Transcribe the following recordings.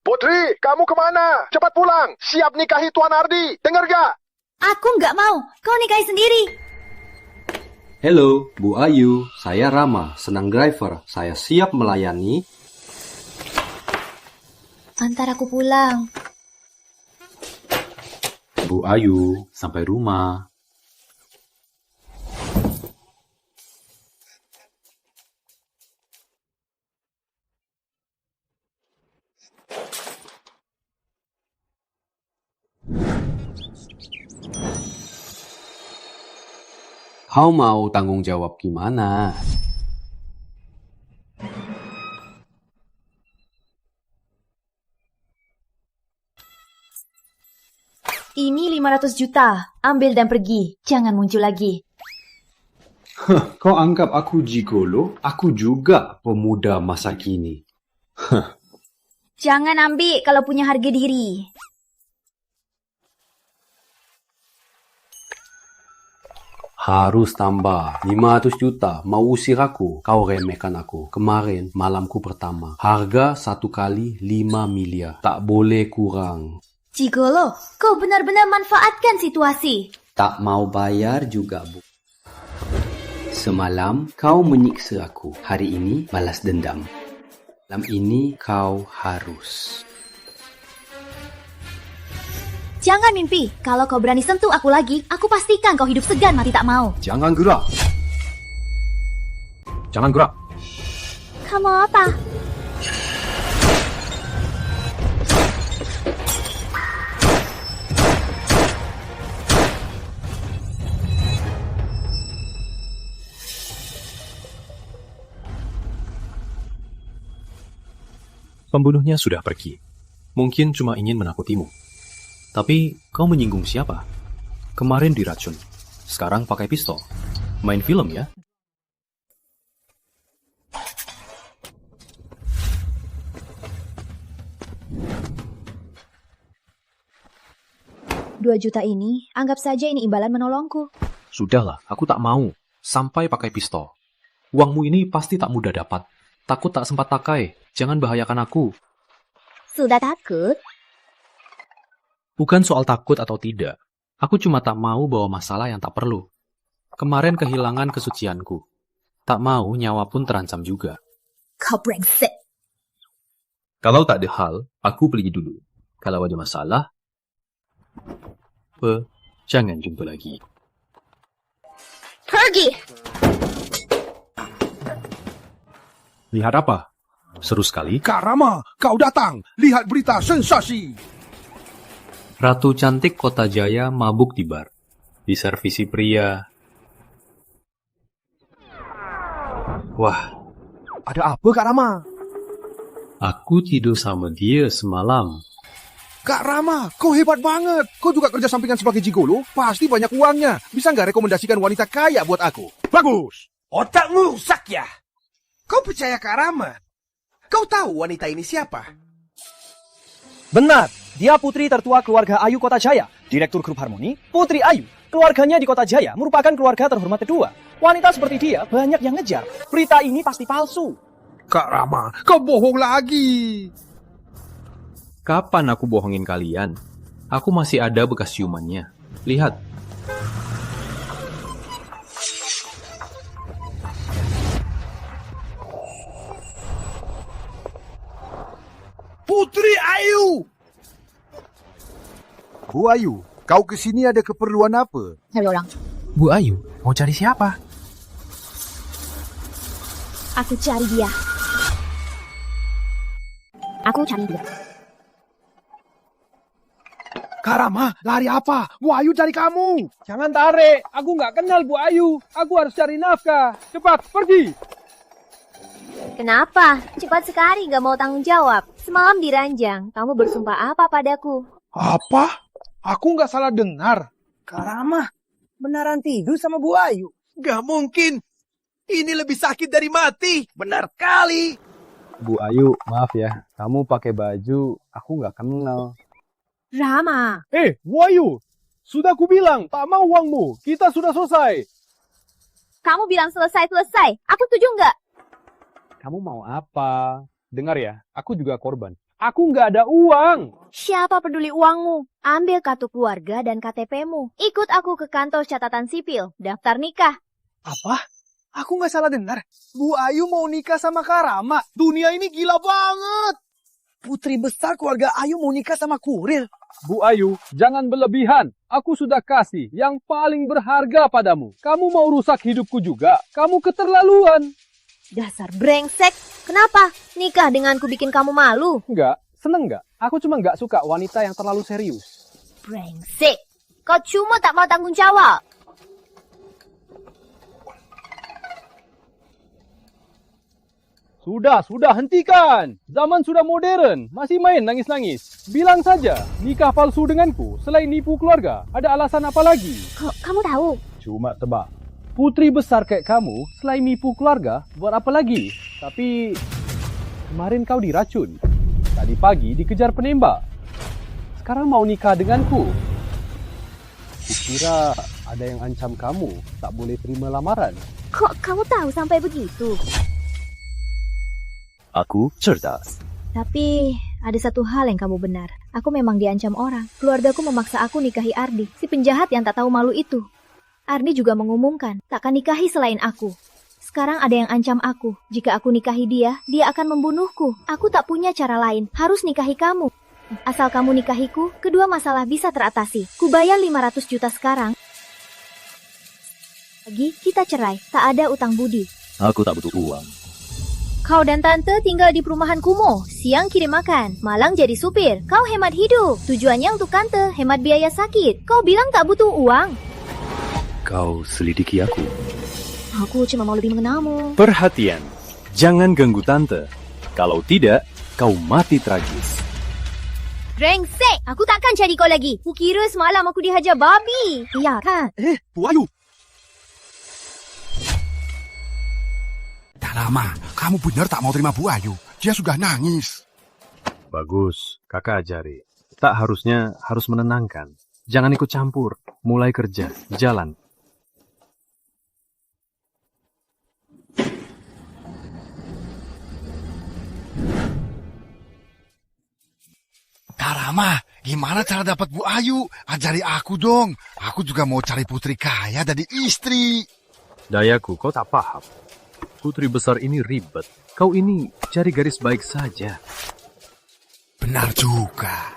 Putri, kamu kemana? Cepat pulang. Siap nikahi Tuan Ardi. Dengar gak? Aku nggak mau. Kau nikahi sendiri. Halo, Bu Ayu. Saya Rama, senang driver. Saya siap melayani. Antar aku pulang. Bu Ayu, sampai rumah. Kau mau tanggung jawab gimana? Ini 500 juta. Ambil dan pergi. Jangan muncul lagi. Kau anggap aku gigolo? Aku juga pemuda masa kini. Jangan ambil kalau punya harga diri. Harus tambah 500 juta. Mau usir aku? Kau remehkan aku. Kemarin malamku pertama. Harga 1 kali 5 miliar. Tak boleh kurang. Gigolo, kau benar-benar manfaatkan situasi. Tak mau bayar juga, Bu. Semalam kau menyiksa aku. Hari ini balas dendam. Malam ini kau harus. Jangan mimpi. Kalau kau berani sentuh aku lagi, aku pastikan kau hidup segan mati tak mau. Jangan gerak. Jangan gerak. Kamu apa? Pembunuhnya sudah pergi. Mungkin cuma ingin menakutimu. Tapi kau menyinggung siapa? Kemarin diracun. Sekarang pakai pistol. Main film ya? Rp2 juta ini, anggap saja ini imbalan menolongku. Sudahlah, aku tak mau. Sampai pakai pistol. Uangmu ini pasti tak mudah dapat. Takut tak sempat pakai. Jangan bahayakan aku. Sudah takut? Bukan soal takut atau tidak. Aku cuma tak mau bawa masalah yang tak perlu. Kemarin kehilangan kesucianku. Tak mau nyawa pun terancam juga. Kau brengsek. Kalau tak ada hal, aku pergi dulu. Kalau ada masalah, jangan jumpa lagi. Pergi! Lihat apa? Seru sekali. Kak Rama, kau datang. Lihat berita sensasi. Ratu cantik Kota Jaya mabuk di bar. Diservisi pria. Wah, Ada apa Kak Rama? aku tidur sama dia semalam. Kak Rama, kau hebat banget. Kau juga kerja sampingan sebagai gigolo. Pasti banyak uangnya. Bisa nggak rekomendasikan wanita kaya buat aku? Bagus. Otakmu rusak ya? Kau percaya Kak Rama? Kau tahu wanita ini siapa? Benar, dia putri tertua keluarga Ayu Kota Jaya, Direktur Grup Harmoni, Putri Ayu. Keluarganya di Kota Jaya merupakan keluarga terhormat kedua. Wanita seperti dia banyak yang ngejar. Berita ini pasti palsu. Kak Rama, kau bohong lagi. Kapan aku bohongin kalian? Aku masih ada bekas ciumannya. Lihat. Putri Ayu. Bu Ayu, kau kesini ada keperluan apa? Cari orang. Bu Ayu, mau cari siapa? Aku cari dia. Aku cari dia. Kak Rama, lari apa? Bu Ayu cari kamu. Jangan tarik, aku nggak kenal Bu Ayu. Aku harus cari nafkah. Cepat, pergi. Kenapa? Cepat sekali gak mau tanggung jawab. Semalam diranjang, kamu bersumpah apa padaku? Apa? Aku nggak salah dengar. Kak Rama, beneran tidur sama Bu Ayu? Gak mungkin. Ini lebih sakit dari mati. Benar kali. Bu Ayu, maaf ya. Kamu pakai baju, aku nggak kenal. Rama. Bu Ayu, sudah ku bilang tak mau uangmu. Kita sudah selesai. Kamu bilang selesai-selesai. Aku setuju nggak? Kamu mau apa? Dengar ya, aku juga korban. Aku nggak ada uang. Siapa peduli uangmu? Ambil kartu keluarga dan KTP-mu. Ikut aku ke kantor catatan sipil, daftar nikah. Apa? Aku nggak salah dengar. Bu Ayu mau nikah sama Karama. Dunia ini gila banget. Putri besar keluarga Ayu mau nikah sama kurir. Bu Ayu, jangan berlebihan. Aku sudah kasih yang paling berharga padamu. Kamu mau rusak hidupku juga? Kamu keterlaluan. Dasar brengsek. Kenapa? Nikah denganku bikin kamu malu? Enggak, seneng nggak? Aku cuma nggak suka wanita yang terlalu serius. Brengsek. Kau cuma tak mau tanggung jawab. Sudah, hentikan. Zaman sudah modern, masih main nangis-nangis. Bilang saja, nikah palsu denganku, selain nipu keluarga, ada alasan apa lagi? Kok kamu tahu? Cuma tebak. Putri besar kayak kamu, selain nipu keluarga, buat apa lagi? Tapi, kemarin kau diracun. Tadi pagi dikejar penembak. Sekarang mau nikah denganku. Kukira ada yang ancam kamu, tak boleh terima lamaran. Kok kamu tahu sampai begitu? Aku cerdas. Tapi ada satu hal yang kamu benar. Aku memang diancam orang. Keluargaku memaksa aku nikahi Ardi, si penjahat yang tak tahu malu itu. Ardi juga mengumumkan, takkan nikahi selain aku. Sekarang ada yang ancam aku. Jika aku nikahi dia, dia akan membunuhku. Aku tak punya cara lain, harus nikahi kamu. Asal kamu nikahiku, kedua masalah bisa teratasi. Kubayar 500 juta sekarang. Lagi, kita cerai. Tak ada utang budi. Aku tak butuh uang. Kau dan tante tinggal di perumahan kumuh. Siang kirim makan, malang jadi supir. Kau hemat hidup. Tujuannya untuk tante, hemat biaya sakit. Kau bilang tak butuh uang. Kau selidiki aku. Aku cuma mau lebih mengenalmu. Perhatian, jangan ganggu tante. Kalau tidak, kau mati tragis. Brengsek, aku takkan cari kau lagi. Kukira semalam aku dihajar babi. Iya kan? Bu Ayu. Rama, kamu benar tak mau terima Bu Ayu. Dia sudah nangis. Bagus, kakak ajari. Tak harusnya harus menenangkan. Jangan ikut campur. Mulai kerja, jalan. Rama, gimana cara dapat Bu Ayu? Ajari aku dong. Aku juga mau cari putri kaya jadi istri. Dayaku, kau tak paham. Putri besar ini ribet. Kau ini cari garis baik saja. Benar juga.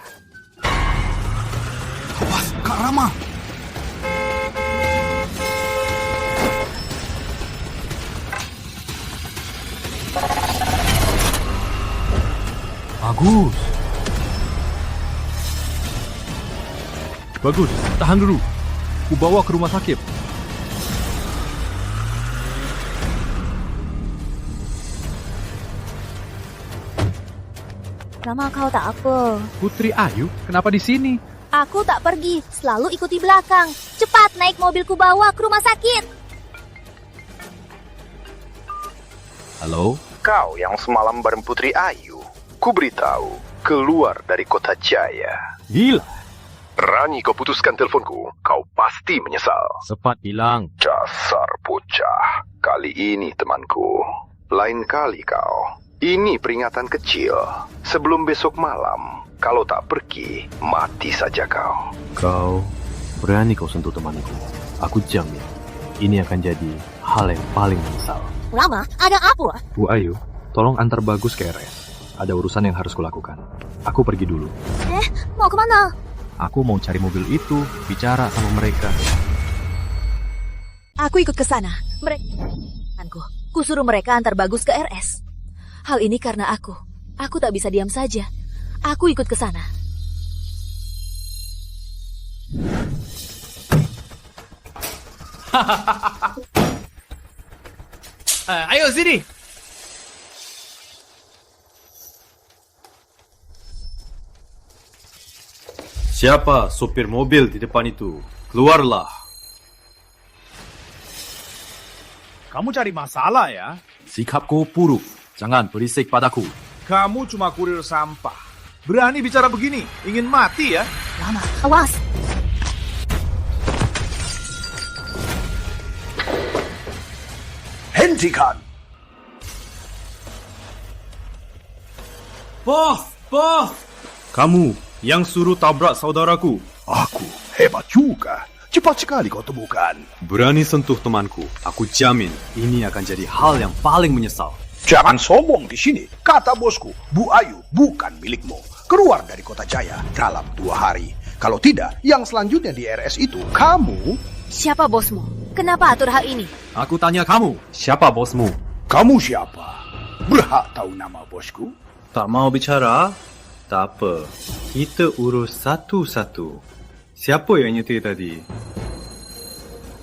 Awas, Kak Rama. Bagus. Bagus, tahan dulu. Ku bawa ke rumah sakit. Rama, kau tak apa. Putri Ayu, kenapa di sini? Aku tak pergi, selalu ikuti belakang. Cepat naik mobilku bawa ke rumah sakit. Halo? Kau yang semalam bareng Putri Ayu, ku beritahu, keluar dari kota Jaya. Gila. Berani kau putuskan teleponku, kau pasti menyesal. Cepat bilang. Dasar bocah. Kali ini temanku, lain kali kau. Ini peringatan kecil. Sebelum besok malam, kalau tak pergi, mati saja kau. Kau berani kau sentuh temanku. Aku jamin, ini akan jadi hal yang paling menyesal. Rama, ada apa? Bu Ayu, tolong antar Bagus ke RS. Ada urusan yang harus kulakukan. Aku pergi dulu. Mau kemana? Aku mau cari mobil itu, bicara sama mereka. Aku ikut ke sana. Ku suruh mereka antar Bagus ke RS. Hal ini karena aku tak bisa diam saja. Aku ikut ke sana. Ayo sini. Siapa sopir mobil di depan itu? Keluarlah. Kamu cari masalah ya? Sikapku buruk. Jangan berisik padaku. Kamu cuma kurir sampah. Berani bicara begini? Ingin mati ya? Lama, awas. Hentikan. Bos, Bos! Kamu yang suruh tabrak saudaraku. Aku hebat juga. Cepat sekali kau temukan. Berani sentuh temanku. Aku jamin ini akan jadi hal yang paling menyesal. Jangan sombong di sini. Kata bosku, Bu Ayu bukan milikmu. Keluar dari Kota Jaya dalam 2 hari. Kalau tidak, yang selanjutnya di RS itu kamu. Siapa bosmu? Kenapa atur hal ini? Aku tanya kamu, siapa bosmu? Kamu siapa? Berhak tahu nama bosku? Tak mau bicara? Tak apa. Kita urus satu-satu. Siapa yang nyetir tadi?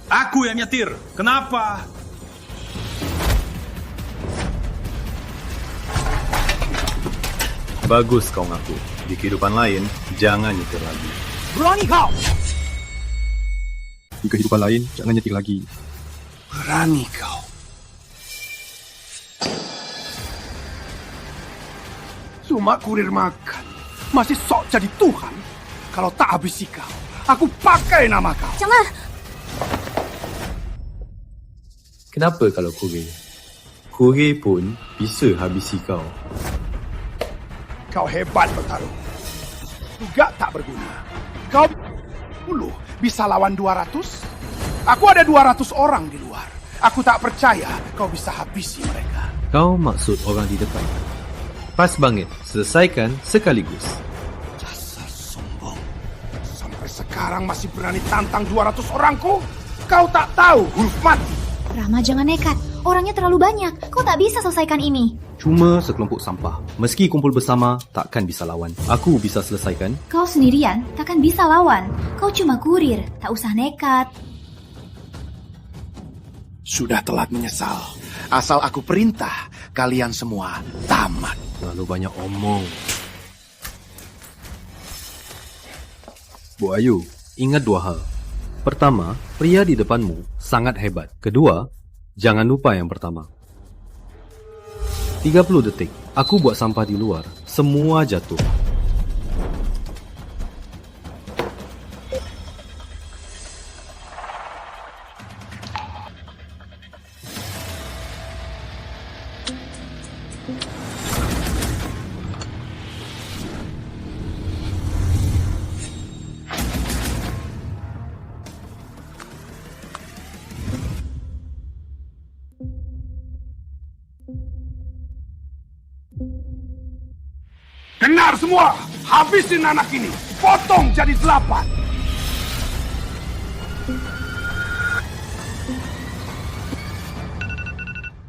Aku yang nyetir. Kenapa? Bagus kau ngaku. Di kehidupan lain, jangan nyetir lagi. Berani kau! Di kehidupan lain, jangan nyetir lagi. Berani kau. Cuma kurir makan. Masih sok jadi Tuhan. Kalau tak habisi kau, aku pakai nama kau. Jangan! Kenapa kalau kurir? Kurir pun bisa habisi kau. Kau hebat bertarung. Juga tak berguna. Kau dulu bisa lawan 200? Aku ada 200 orang di luar. Aku tak percaya kau bisa habisi mereka. Kau maksud orang di depan? Pas banget, selesaikan sekaligus. Dasar sombong. Sampai sekarang masih berani tantang 200 orangku? Kau tak tahu huruf mati. Rama, jangan nekat. Orangnya terlalu banyak. Kau tak bisa selesaikan ini. Cuma sekelompok sampah. Meski kumpul bersama, takkan bisa lawan. Aku bisa selesaikan. Kau sendirian takkan bisa lawan. Kau cuma kurir. Tak usah nekat. Sudah telat menyesal. Asal aku perintah, kalian semua tamat. Terlalu banyak omong. Bu Ayu, ingat 2 hal. Pertama, pria di depanmu sangat hebat. Kedua, jangan lupa yang pertama. 30 detik, aku buat sampah di luar. Semua jatuh. Dengar semua, habisin anak ini. Potong jadi 8.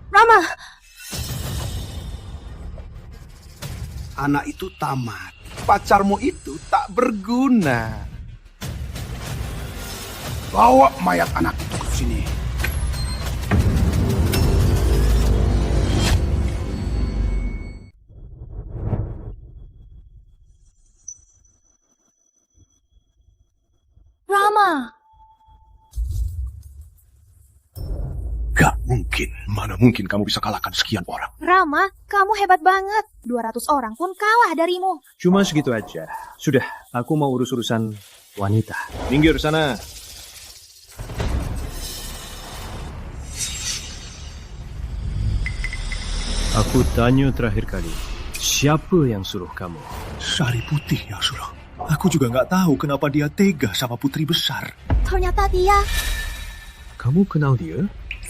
Rama! Anak itu tamat. Pacarmu itu tak berguna. Bawa mayat anak itu ke sini. Rama! Gak mungkin. Mana mungkin kamu bisa kalahkan sekian orang. Rama, kamu hebat banget. 200 orang pun kalah darimu. Cuma segitu aja. Sudah, aku mau urus-urusan wanita. Minggir sana. Aku tanya terakhir kali. Siapa yang suruh kamu? Sari Putih yang suruh. Aku juga nggak tahu kenapa dia tega sama putri besar. Ternyata dia Kamu kenal dia?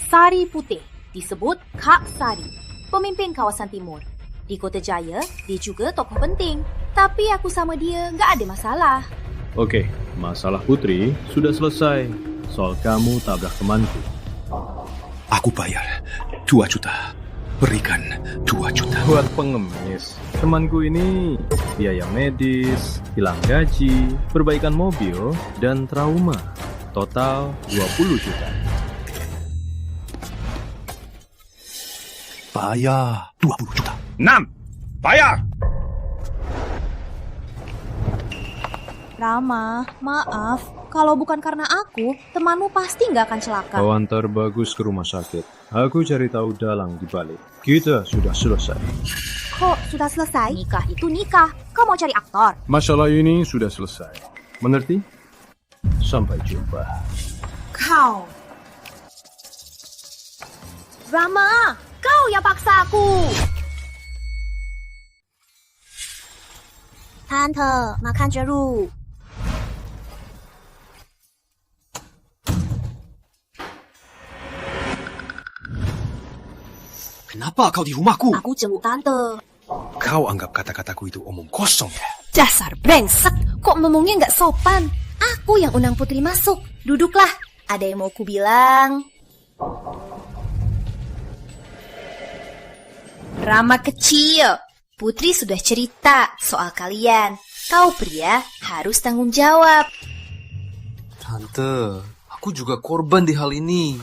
Sari Putih, disebut Kak Sari, pemimpin kawasan timur. Di Kota Jaya, dia juga tokoh penting. Tapi aku sama dia nggak ada masalah. Oke, masalah putri sudah selesai. Soal kamu tabrak temanku. Aku bayar 2 juta. Berikan 2 juta. Buat pengemis. Temanku ini biaya medis, hilang gaji, perbaikan mobil, dan trauma. Total 20 juta. Bayar 20 juta. 6. Bayar. Rama, maaf. Kalau bukan karena aku, temanmu pasti nggak akan celaka. Kau antar Bagus ke rumah sakit. Aku cari tahu dalang di balik. Kita sudah selesai. Kok sudah selesai? Nikah itu nikah. Kau mau cari aktor? Masalah ini sudah selesai. Mengerti? Sampai jumpa. Kau. Rama, kau yang paksa aku. Tante, makan jeruk. Kenapa kau di rumahku? Aku jenguk Tante. Kau anggap kata-kataku itu omong kosong ya? Dasar brengsek, kok ngomongnya nggak sopan? Aku yang undang Putri masuk. Duduklah. Ada yang mau ku bilang? Rama kecil, Putri sudah cerita soal kalian. Kau pria harus tanggung jawab. Tante, aku juga korban di hal ini.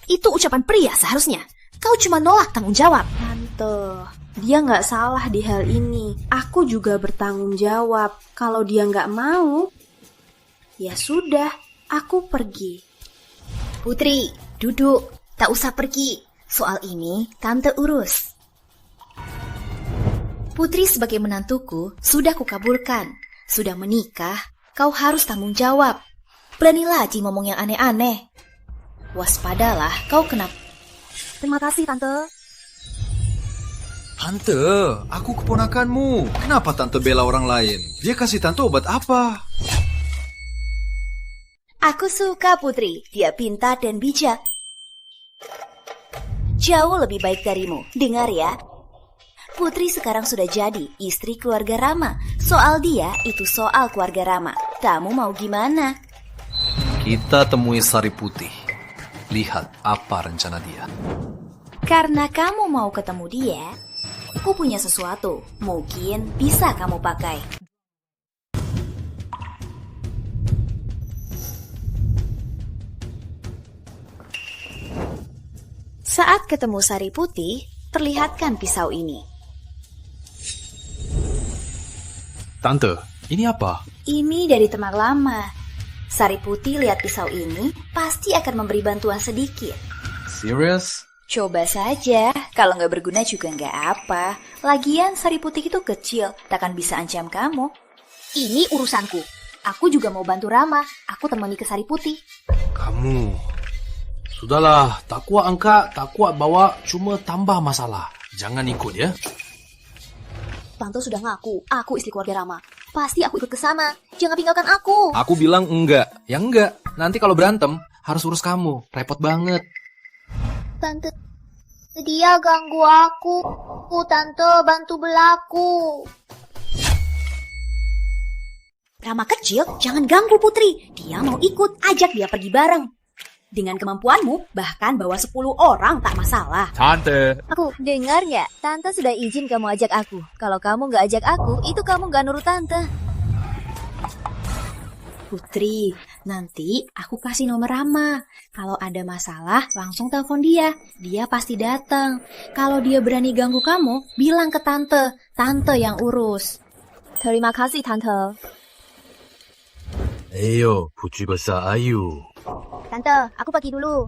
Itu ucapan pria seharusnya. Kau cuma nolak tanggung jawab. Tante, dia nggak salah di hal ini. Aku juga bertanggung jawab. Kalau dia nggak mau, ya sudah, aku pergi. Putri, duduk. Tak usah pergi. Soal ini Tante urus. Putri sebagai menantuku sudah kukabulkan. Sudah menikah, kau harus tanggung jawab. Beranilah Ji ngomong yang aneh-aneh. Waspadalah kau kena. Terima kasih Tante. Tante, aku keponakanmu. Kenapa Tante bela orang lain? Dia kasih Tante obat apa? Aku suka Putri. Dia pintar dan bijak. Jauh lebih baik darimu. Dengar ya. Putri sekarang sudah jadi istri keluarga Rama. Soal dia, itu soal keluarga Rama. Kamu mau gimana? Kita temui Sari Putih. Lihat apa rencana dia. Karena kamu mau ketemu dia, aku punya sesuatu. Mungkin bisa kamu pakai. Saat ketemu Sari Putih, perlihatkan pisau ini. Tante, ini apa? Ini dari teman lama. Sari Putih lihat pisau ini, pasti akan memberi bantuan sedikit. Serius? Coba saja, kalau nggak berguna juga nggak apa. Lagian Sari Putih itu kecil, takkan bisa ancam kamu. Ini urusanku. Aku juga mau bantu Rama. Aku temani ke Sari Putih. Kamu... Sudahlah, tak kuat angkat, tak kuat bawa, cuma tambah masalah. Jangan ikut ya. Tante sudah ngaku, aku istri keluarga Rama. Pasti aku ikut ke sana. Jangan tinggalkan aku. Aku bilang enggak. Ya enggak. Nanti kalau berantem, harus urus kamu. Repot banget. Tante, dia ganggu aku. Tante, bantu belaku. Rama kecil, jangan ganggu Putri. Dia mau ikut, ajak dia pergi bareng. Dengan kemampuanmu, bahkan bawa 10 orang tak masalah. Tante. Aku dengar nggak? Tante sudah izin kamu ajak aku. Kalau kamu nggak ajak aku, itu kamu nggak nurut Tante. Putri, nanti aku kasih nomor Rama. Kalau ada masalah, langsung telepon dia. Dia pasti datang. Kalau dia berani ganggu kamu, bilang ke Tante. Tante yang urus. Terima kasih, Tante. Ayo, Putri besar Ayu. Tante, aku pergi dulu.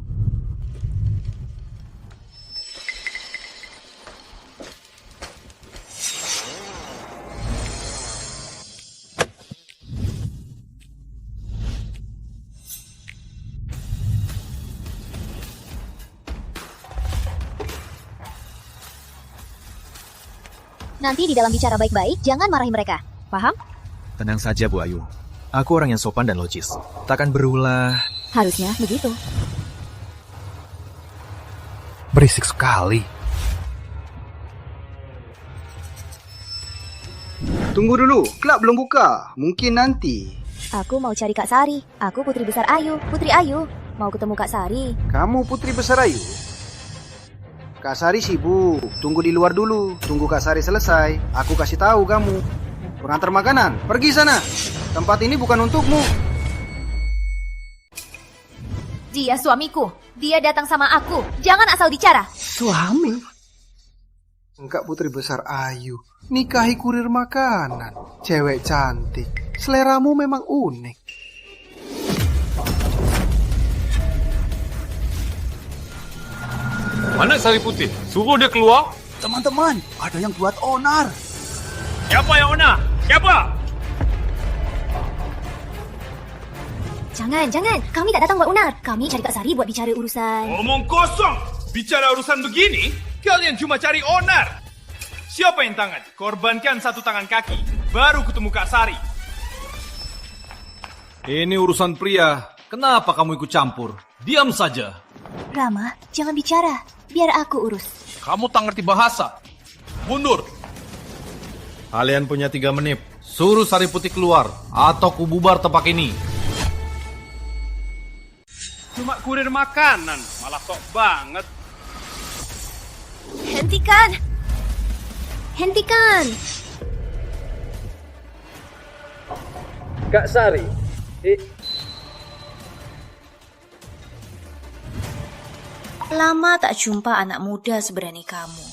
Nanti di dalam bicara baik-baik, jangan marahi mereka. Paham? Tenang saja, Bu Ayu. Aku orang yang sopan dan logis. Takkan berulah. Harusnya begitu. Berisik sekali. Tunggu dulu, klub belum buka. Mungkin nanti. Aku mau cari Kak Sari. Aku putri besar Ayu. Putri Ayu. Mau ketemu Kak Sari. Kamu putri besar Ayu? Kak Sari sibuk. Tunggu di luar dulu. Tunggu Kak Sari selesai. Aku kasih tahu kamu. Pengantar makanan, pergi sana. Tempat ini bukan untukmu. Dia suamiku. Dia datang sama aku. Jangan asal bicara. Suami? Enggak putri besar Ayu. Nikahi kurir makanan. Cewek cantik. Seleramu memang unik. Mana Sari Putih? Suruh dia keluar. Teman-teman, ada yang buat onar. Siapa yang onar? Siapa? Jangan. Kami tak datang buat unar. Kami cari Kak Sari buat bicara urusan. Omong kosong. Bicara urusan begini, kalian cuma cari onar. Siapa yang tangan? Korbankan satu tangan kaki, baru kutemu Kak Sari. Ini urusan pria. Kenapa kamu ikut campur? Diam saja. Rama, jangan bicara. Biar aku urus. Kamu tak ngerti bahasa. Mundur. Kalian punya 3 menit. Suruh Sari Putih keluar, atau kububar tempat ini. Cuma kurir makanan, malah sok banget. Hentikan! Hentikan! Kak Sari, Lama tak jumpa anak muda seberani kamu.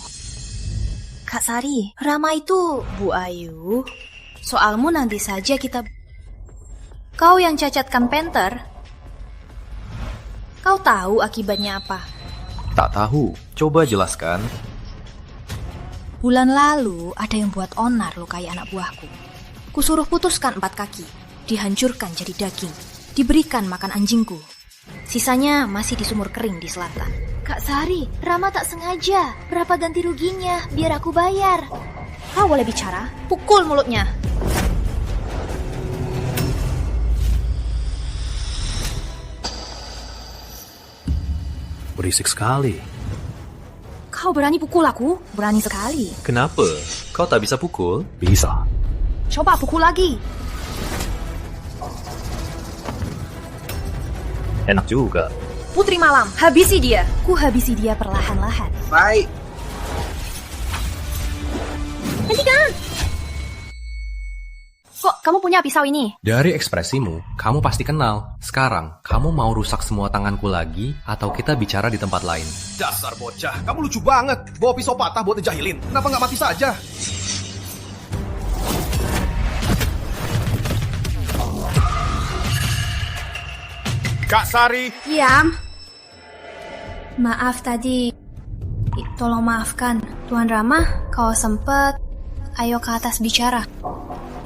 Kak Sari, Rama itu Bu Ayu. Soalmu nanti saja kita... Kau yang cacatkan Panther? Kau tahu akibatnya apa? Tak tahu, coba jelaskan. Bulan lalu ada yang buat onar lukai anak buahku. Kusuruh putuskan 4 kaki, dihancurkan jadi daging, diberikan makan anjingku. Sisanya masih di sumur kering di selatan. Kak Sari, Rama tak sengaja. Berapa ganti ruginya? Biar aku bayar. Kau boleh bicara? Pukul mulutnya. Berisik sekali. Kau berani pukul aku? Berani sekali. Kenapa? Kau tak bisa pukul? Bisa. Coba pukul lagi. Enak juga. Putri Malam, habisi dia. Ku habisi dia perlahan-lahan. Baik. Hentikan! Kok kamu punya pisau ini? Dari ekspresimu, kamu pasti kenal. Sekarang, kamu mau rusak semua tanganku lagi, atau kita bicara di tempat lain? Dasar bocah, kamu lucu banget. Bawa pisau patah buat ngejahilin. Kenapa nggak mati saja? Kak Sari. Diam. Maaf tadi. Tolong maafkan. Tuan Rama, kau sempet. Ayo ke atas bicara.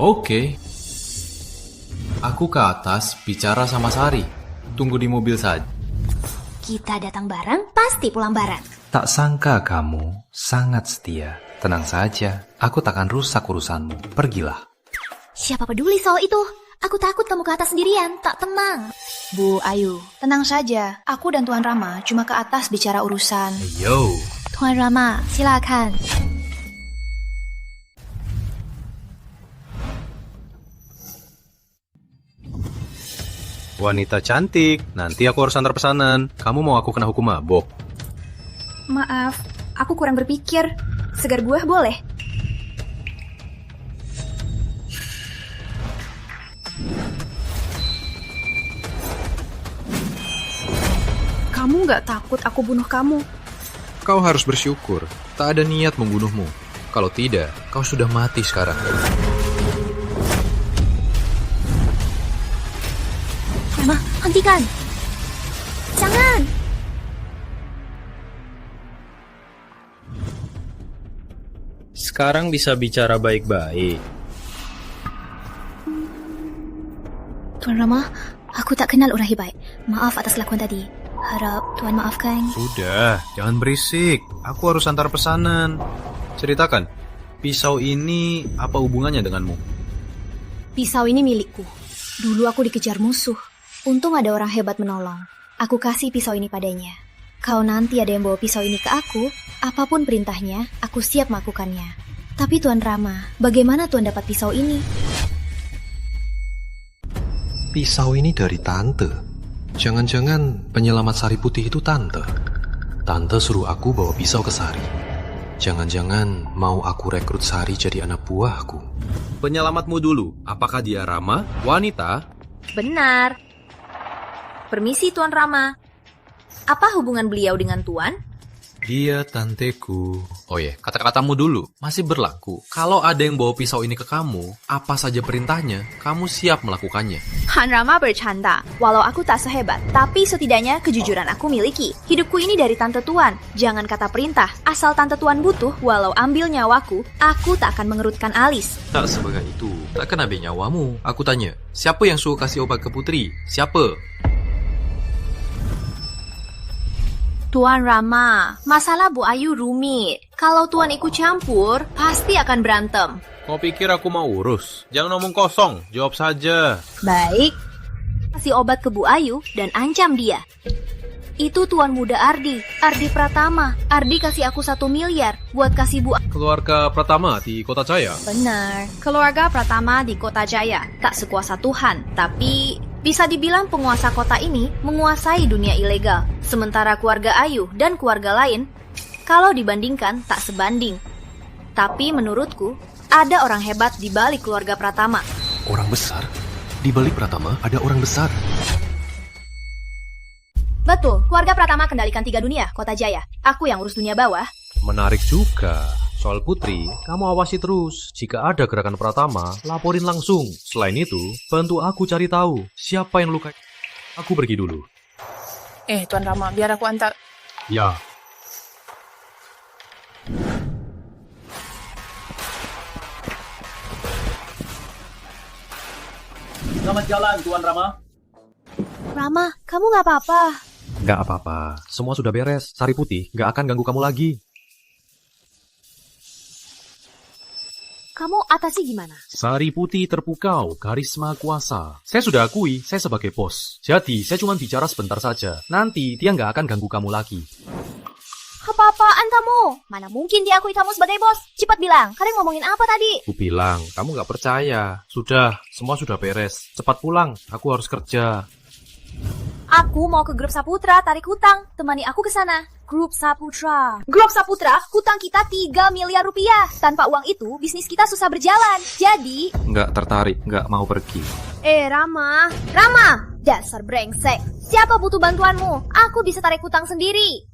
Oke. Aku ke atas bicara sama Sari. Tunggu di mobil saja. Kita datang bareng, pasti pulang bareng. Tak sangka kamu sangat setia. Tenang saja, aku takkan rusak urusanmu. Pergilah. Siapa peduli soal itu? Aku takut kamu ke atas sendirian, tak tenang. Bu Ayu, tenang saja. Aku dan Tuan Rama cuma ke atas bicara urusan. Yo. Tuan Rama, silakan. Wanita cantik, nanti aku harus antar pesanan. Kamu mau aku kena hukum mabok? Maaf, aku kurang berpikir. Segar buah boleh? Kamu gak takut aku bunuh kamu? Kau harus bersyukur. Tak ada niat membunuhmu. Kalau tidak, kau sudah mati sekarang. Rama, hentikan! Jangan! Sekarang bisa bicara baik-baik. Tuan Rama, aku tak kenal orang hebat. Maaf atas lakuan tadi. Harap Tuan maafkan. Sudah, jangan berisik. Aku harus antar pesanan. Ceritakan, pisau ini apa hubungannya denganmu? Pisau ini milikku. Dulu aku dikejar musuh. Untung ada orang hebat menolong. Aku kasih pisau ini padanya. Kalau nanti ada yang bawa pisau ini ke aku, apapun perintahnya, aku siap melakukannya. Tapi Tuan Rama, bagaimana Tuan dapat pisau ini? Pisau ini dari Tante. Jangan-jangan penyelamat Sari Putih itu Tante. Tante suruh aku bawa pisau ke Sari. Jangan-jangan mau aku rekrut Sari jadi anak buahku. Penyelamatmu dulu, apakah dia Rama, wanita? Benar. Permisi Tuan Rama. Apa hubungan beliau dengan Tuan? Dia tanteku. Oh ya, kata-katamu dulu masih berlaku. Kalau ada yang bawa pisau ini ke kamu, apa saja perintahnya, kamu siap melakukannya. Han Rama bercanda. Walau aku tak sehebat, tapi setidaknya kejujuran aku miliki. Hidupku ini dari Tante Tuan. Jangan kata perintah. Asal Tante Tuan butuh, walau ambil nyawaku, aku tak akan mengerutkan alis. Tak sebagai itu, tak kena nyawamu. Aku tanya, siapa yang suruh kasih obat ke Putri? Siapa? Tuan Rama, masalah Bu Ayu rumit. Kalau Tuan ikut campur, pasti akan berantem. Kau pikir aku mau urus? Jangan ngomong kosong, jawab saja. Baik. Kasih obat ke Bu Ayu dan ancam dia. Itu Tuan Muda Ardi Pratama. Ardi kasih aku 1 miliar buat kasih Bu... Keluarga Pratama di Kota Jaya. Benar. Keluarga Pratama di Kota Jaya. Tak sekuasa Tuhan, tapi bisa dibilang penguasa kota ini menguasai dunia ilegal. Sementara keluarga Ayu dan keluarga lain, kalau dibandingkan tak sebanding. Tapi menurutku, ada orang hebat di balik keluarga Pratama. Orang besar? Di balik Pratama ada orang besar. Betul, keluarga Pratama kendalikan 3 dunia, Kota Jaya. Aku yang urus dunia bawah. Menarik juga. Soal Putri, kamu awasi terus. Jika ada gerakan Pratama, laporin langsung. Selain itu, bantu aku cari tahu siapa yang luka. Aku pergi dulu. Tuan Rama, biar aku antar. Ya. Selamat jalan, Tuan Rama. Rama, kamu nggak apa-apa? Nggak apa-apa, semua sudah beres. Sari Putih nggak akan ganggu kamu lagi. Kamu atasi gimana? Sari Putih terpukau, karisma kuasa. Saya sudah akui, saya sebagai bos. Jadi, saya cuma bicara sebentar saja. Nanti dia nggak akan ganggu kamu lagi. Apa-apaan kamu? Mana mungkin diakui kamu sebagai bos? Cepat bilang, kalian ngomongin apa tadi? Aku bilang, kamu nggak percaya. Sudah, semua sudah beres. Cepat pulang, aku harus kerja. Aku mau ke Grup Saputra tarik hutang. Temani aku ke sana. Grup Saputra. Grup Saputra, hutang kita 3 miliar rupiah. Tanpa uang itu, bisnis kita susah berjalan. Jadi... Nggak tertarik, nggak mau pergi. Rama. Rama! Dasar brengsek. Siapa butuh bantuanmu? Aku bisa tarik hutang sendiri.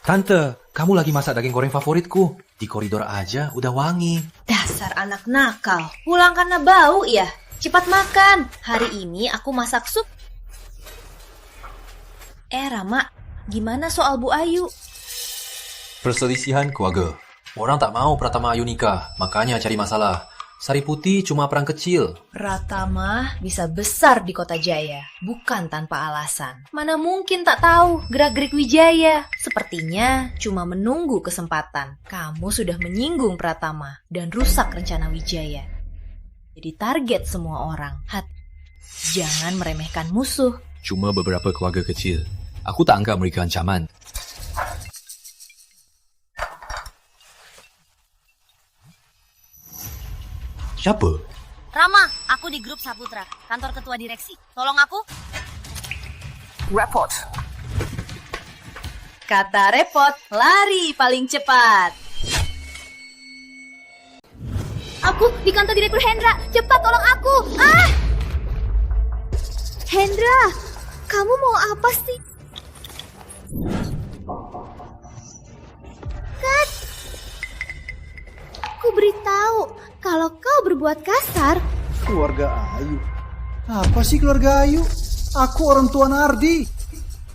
Tante, kamu lagi masak daging goreng favoritku. Di koridor aja udah wangi. Dasar anak nakal. Pulang karena bau ya? Cepat makan. Hari ini aku masak sup. Rama, gimana soal Bu Ayu? Perselisihan keluarga. Orang tak mau Pratama Ayu nikah, makanya cari masalah. Sari Putih cuma perang kecil. Pratama bisa besar di Kota Jaya, bukan tanpa alasan. Mana mungkin tak tahu gerak-gerik Wijaya. Sepertinya cuma menunggu kesempatan. Kamu sudah menyinggung Pratama dan rusak rencana Wijaya. Jadi target semua orang. Jangan meremehkan musuh. Cuma beberapa keluarga kecil. Aku tak anggap mereka ancaman. Siapa? Rama, aku di Grup Saputra, kantor ketua direksi. Tolong aku. Repot. Kata repot, lari paling cepat. Aku di kantor Direktur Hendra. Cepat tolong aku. Ah! Hendra, kamu mau apa sih? Kat. Aku beritahu, kalau kau berbuat kasar... Keluarga Ayu? Apa sih keluarga Ayu? Aku orang Tuan Ardi.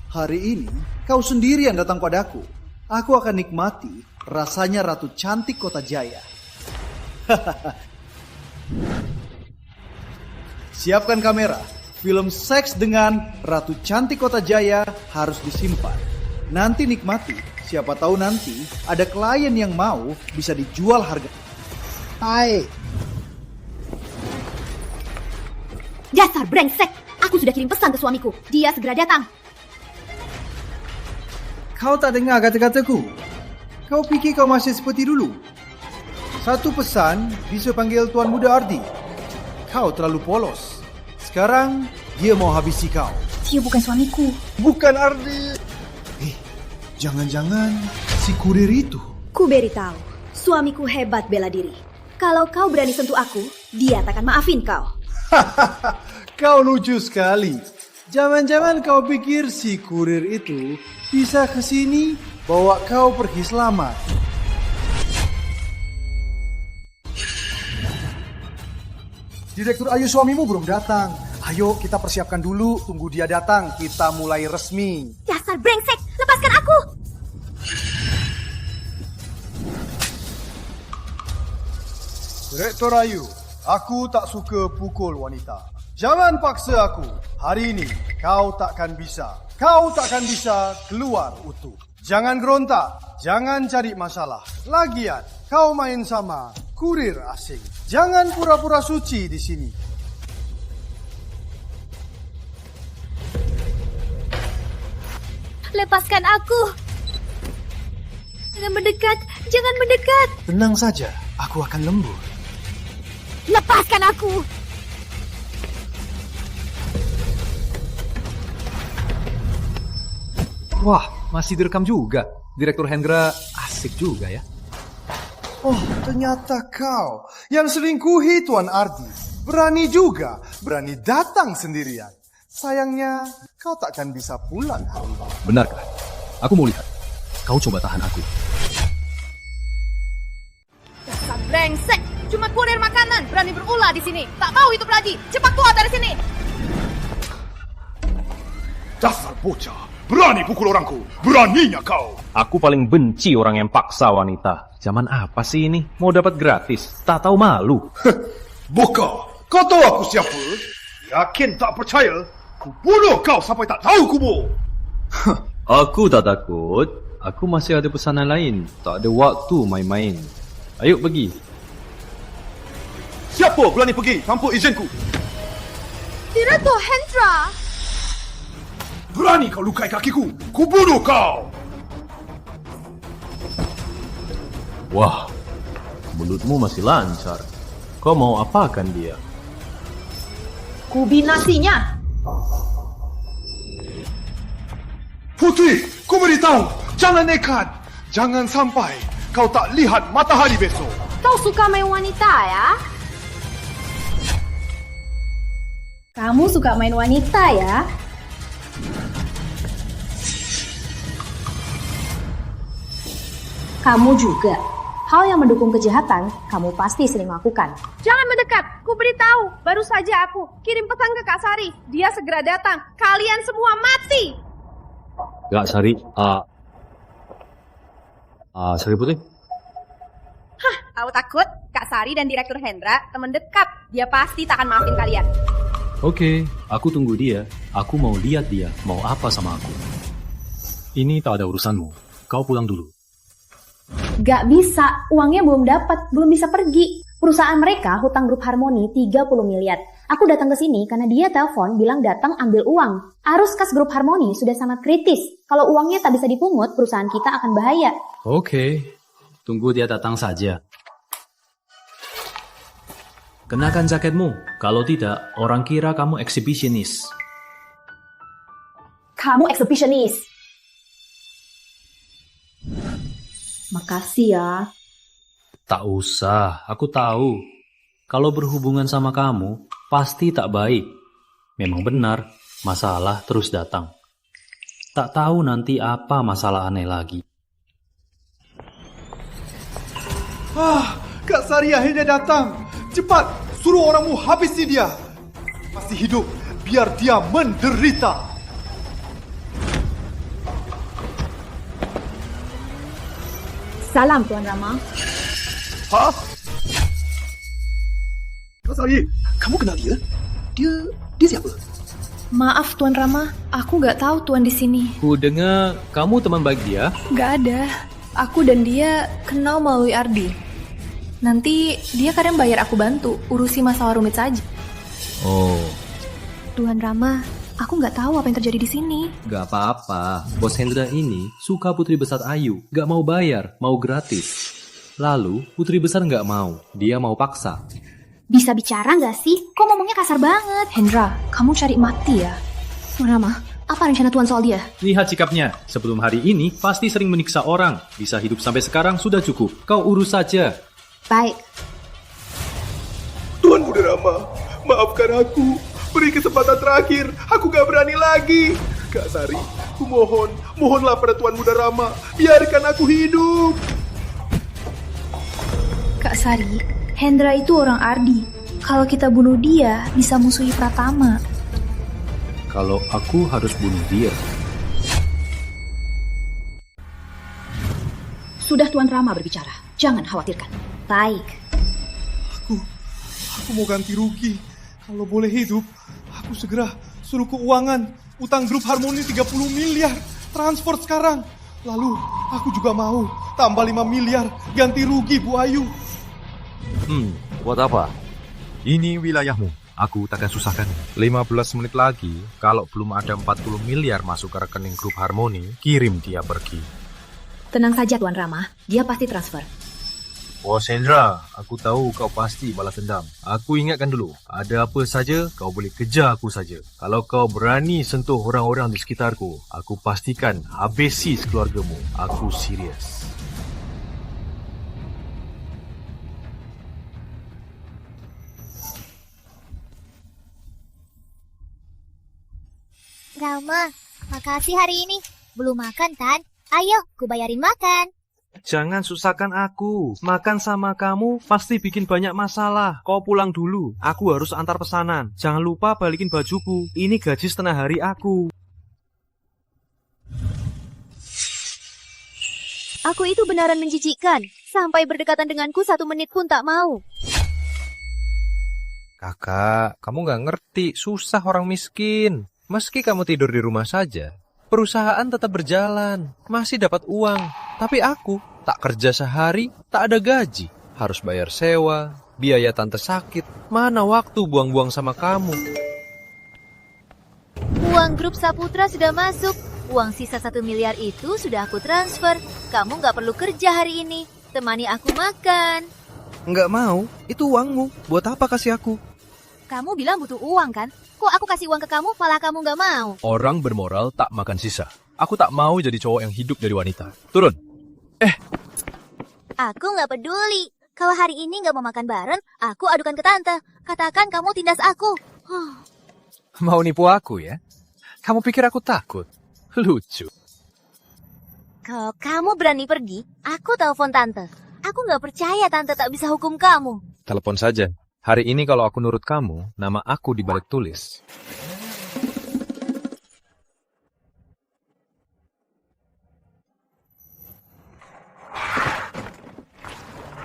Hari ini kau sendiri yang datang padaku. Aku akan nikmati rasanya Ratu Cantik Kota Jaya. Siapkan kamera. Film seks dengan Ratu Cantik Kota Jaya harus disimpan. Nanti nikmati. Siapa tahu nanti ada klien yang mau bisa dijual harga. Hai. Dasar brengsek. Aku sudah kirim pesan ke suamiku. Dia segera datang. Kau tak dengar kata-kataku? Kau pikir kau masih seperti dulu? Satu pesan bisa panggil Tuan Muda Ardi. Kau terlalu polos. Sekarang dia mau habisi kau. Dia bukan suamiku. Bukan Ardi. Jangan-jangan si kurir itu. Ku beritahu, suamiku hebat bela diri. Kalau kau berani sentuh aku, dia tak akan maafin kau. Kau lucu sekali. Jangan-jangan kau pikir si kurir itu bisa ke sini bawa kau pergi selamat. Direktur Ayu suamimu belum datang. Ayo kita persiapkan dulu, tunggu dia datang, kita mulai resmi. Dasar brengsek, lepaskan aku! Direktur Ayu, aku tak suka pukul wanita. Jangan paksa aku. Hari ini Kau takkan bisa. Kau takkan bisa keluar utuh. Jangan gerontak, jangan cari masalah. Lagian, kau main sama kurir asing. Jangan pura-pura suci di sini. Lepaskan aku. Jangan mendekat, jangan mendekat. Tenang saja, aku akan lembur. Lepaskan aku. Wah, masih direkam juga. Direktur Hendra asik juga ya. Oh, ternyata kau yang selingkuhi Tuan Ardi. Berani juga, berani datang sendirian. Sayangnya, kau takkan bisa pulang hari ini. Benarkah? Aku mau lihat. Kau coba tahan aku. Dasar brengsek, cuma kurir makanan, berani berulah di sini. Tak mau hidup lagi, cepat keluar dari sini. Dasar bocah, berani pukul orangku, beraninya kau. Aku paling benci orang yang paksa wanita. Zaman apa sih ini? Mau dapat gratis, tak tahu malu. Boka, kau tahu aku siapa? Yakin tak percaya? Ku bunuh kau sampai tak tahu kubu. Aku tak takut. Aku masih ada pesanan lain. Tak ada waktu main-main. Ayo pergi. Siapa berani pergi tanpa izinku? Direktur Hendra. Berani kau lukai kakiku, ku bunuh kau. Wah, mulutmu masih lancar. Kau mau apakan dia? Ku binasinya. Putri, ku beritahu, jangan nekat. Jangan sampai kau tak lihat matahari besok. Kau suka main wanita ya? Kamu suka main wanita ya? Kamu juga. Hal yang mendukung kejahatan, kamu pasti sering lakukan. Jangan mendekat, ku beritahu. Baru saja aku kirim pesan ke Kak Sari. Dia segera datang. Kalian semua mati. Kak Sari, Sari Putih? Hah, aku takut Kak Sari dan Direktur Hendra teman dekat. Dia pasti tak akan maafin kalian. Oke, aku tunggu dia. Aku mau lihat dia mau apa sama aku. Ini tak ada urusanmu. Kau pulang dulu. Gak bisa, uangnya belum dapat, belum bisa pergi. Perusahaan mereka hutang grup Harmoni 30 miliar. Aku datang ke sini karena dia telepon bilang datang ambil uang. Arus kas grup Harmoni sudah sangat kritis. Kalau uangnya tak bisa dipungut, perusahaan kita akan bahaya. Oke, tunggu dia datang saja. Kenakan jaketmu. Kalau tidak, orang kira kamu eksibisionis. Kamu eksibisionis. Makasih ya. Tak usah, aku tahu. Kalau berhubungan sama kamu, pasti tak baik. Memang benar, masalah terus datang. Tak tahu nanti apa masalah aneh lagi. Kak Sari akhirnya datang. Cepat, suruh orangmu habisi dia. Masih hidup, biar dia menderita. Salam Tuan Rama. Hah? Kak Sari, kamu kenal dia? Dia siapa? Maaf Tuan Rama, aku nggak tahu Tuan di sini. Ku dengar kamu teman baik dia. Nggak ada. Aku dan dia kenal melalui Ardi. Nanti dia kadang bayar aku bantu, urusi masalah rumit saja. Oh, Tuan Rama, aku nggak tahu apa yang terjadi di sini. gak apa-apa. Bos Hendra ini suka putri besar Ayu. Gak mau bayar, mau gratis. Lalu putri besar gak mau. Dia mau paksa. Bisa bicara nggak sih? Kok ngomongnya kasar banget? Hendra, kamu cari mati ya? Tuan Rama, apa rencana Tuan soal dia? Lihat sikapnya. Sebelum hari ini pasti sering menyiksa orang. Bisa hidup sampai sekarang sudah cukup. Kau urus saja. Baik. Tuan Muda Rama, maafkan aku. Beri kesempatan terakhir. Aku gak berani lagi. Kak Sari, aku mohonlah pada Tuan Muda Rama. Biarkan aku hidup. Kak Sari, Hendra itu orang Ardi. Kalau kita bunuh dia, bisa musuhi Pratama. Kalau aku harus bunuh dia. Sudah Tuan Rama berbicara. Jangan khawatirkan. Baik. Aku mau ganti rugi. Kalau boleh hidup, aku segera suruh keuangan. Utang grup Harmoni 30 miliar. Transfer sekarang. Lalu, aku juga mau tambah 5 miliar ganti rugi Bu Ayu. Buat apa? Ini wilayahmu. Aku takkan susahkan. 15 menit lagi, kalau belum ada 40 miliar masuk ke rekening grup Harmoni, kirim dia pergi. Tenang saja Tuan Rama, dia pasti transfer. Bos Hendra, aku tahu kau pasti balas dendam. Aku ingatkan dulu, ada apa saja, kau boleh kejar aku saja. Kalau kau berani sentuh orang-orang di sekitarku, aku pastikan habisi keluargamu. Aku serius. Rama, makasih hari ini. Belum makan kan? Ayo, ku bayarin makan. Jangan susahkan aku. Makan sama kamu pasti bikin banyak masalah. Kau pulang dulu. Aku harus antar pesanan. Jangan lupa balikin bajuku. Ini gaji setengah hari aku. Aku itu benaran menjijikkan. Sampai berdekatan denganku 1 menit pun tak mau. Kakak, kamu gak ngerti. Susah orang miskin. Meski kamu tidur di rumah saja, perusahaan tetap berjalan, masih dapat uang. Tapi aku tak kerja sehari, tak ada gaji. Harus bayar sewa, biaya tante sakit. Mana waktu buang-buang sama kamu? Uang grup Saputra sudah masuk. Uang sisa 1 miliar itu sudah aku transfer. Kamu nggak perlu kerja hari ini. Temani aku makan. Nggak mau, itu uangmu. Buat apa kasih aku? Kamu bilang butuh uang kan? Kok aku kasih uang ke kamu, malah kamu nggak mau? Orang bermoral tak makan sisa. Aku tak mau jadi cowok yang hidup dari wanita. Turun. Aku nggak peduli. Kalau hari ini nggak mau makan bareng, aku adukan ke tante. Katakan kamu tindas aku. Mau nipu aku ya? Kamu pikir aku takut? Lucu. Kalau kamu berani pergi, aku telepon tante. Aku nggak percaya tante tak bisa hukum kamu. Telepon saja. Hari ini kalau aku nurut kamu, nama aku dibalik tulis.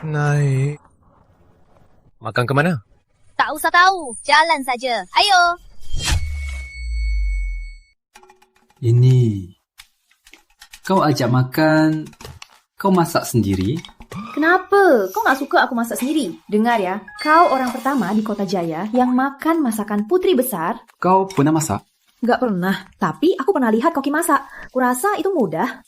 Naik. Makan kemana? Tak usah tahu, jalan saja. Ayo. Ini, kau ajak makan, kau masak sendiri? Kenapa? Kau gak suka aku masak sendiri? Dengar ya, kau orang pertama di Kota Jaya yang makan masakan putri besar. Kau pernah masak? Gak pernah, tapi aku pernah lihat Koki masak. Kurasa itu mudah.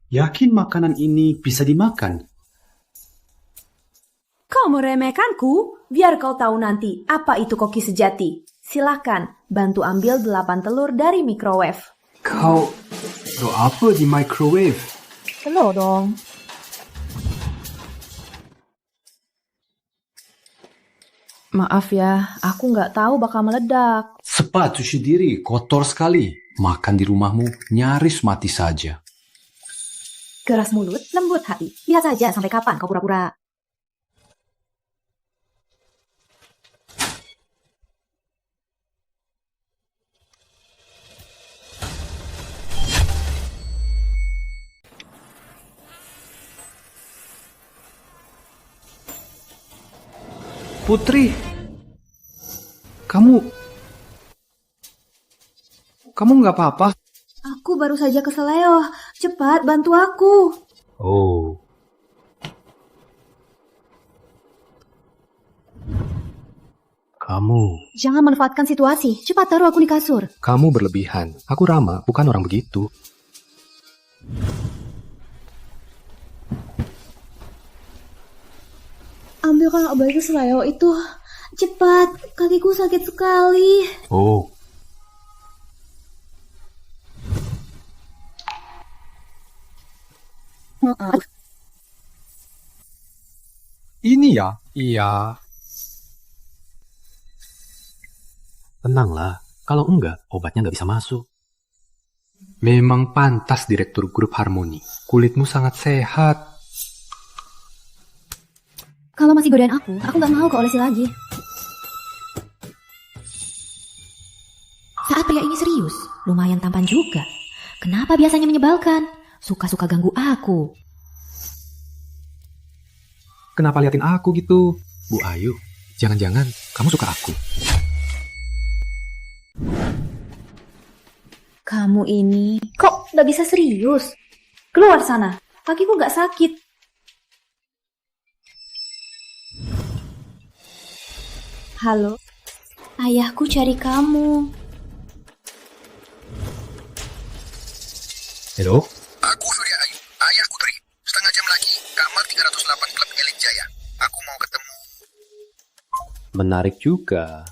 Yakin makanan ini bisa dimakan? Kau meremehkanku? Biar kau tahu nanti apa itu koki sejati. Silakan, bantu ambil 8 telur dari microwave. Kau apa di microwave? Telur dong. Maaf ya, aku nggak tahu bakal meledak. Cepat cuci diri, kotor sekali. Makan di rumahmu nyaris mati saja. Keras mulut, lembut hati. Lihat saja sampai kapan kau pura-pura. Putri, kamu nggak apa-apa? Aku baru saja keseleo. Cepat, bantu aku. Oh. Kamu. Jangan manfaatkan situasi. Cepat taruh aku di kasur. Kamu berlebihan. Aku Rama, bukan orang begitu. Ambilkan obat keseleo itu. Cepat, kakiku sakit sekali. Oh. Ini ya? Iya. Tenanglah, kalau enggak, obatnya nggak bisa masuk. Memang pantas Direktur Grup Harmoni. Kulitmu sangat sehat. Kalau masih godain aku nggak mau kau olesi lagi. Saat pria ini serius, lumayan tampan juga. Kenapa biasanya menyebalkan? Suka-suka ganggu aku. Kenapa liatin aku gitu? Bu Ayu, jangan-jangan kamu suka aku. Kamu ini kok nggak bisa serius? Keluar sana, kakiku nggak sakit. Halo, ayahku cari kamu. Halo? Aku Surya Ayu, ayah Putri. Setengah jam lagi, kamar 308 Klub Elit Jaya. Aku mau ketemu. Menarik juga.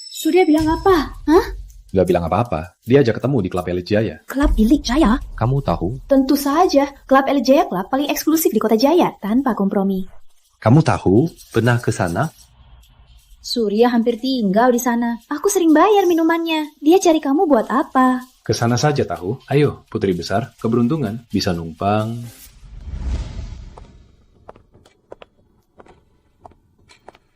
Surya bilang apa? Hah? Gak bilang apa-apa. Dia ajak ketemu di Klub Elit Jaya. Klub Elit Jaya? Kamu tahu? Tentu saja, Klub Elit Jaya klub paling eksklusif di kota Jaya, tanpa kompromi. Kamu tahu? Pernah ke sana? Surya hampir tinggal di sana. Aku sering bayar minumannya. Dia cari kamu buat apa? Kesana saja tahu. Ayo, putri besar, keberuntungan. Bisa numpang.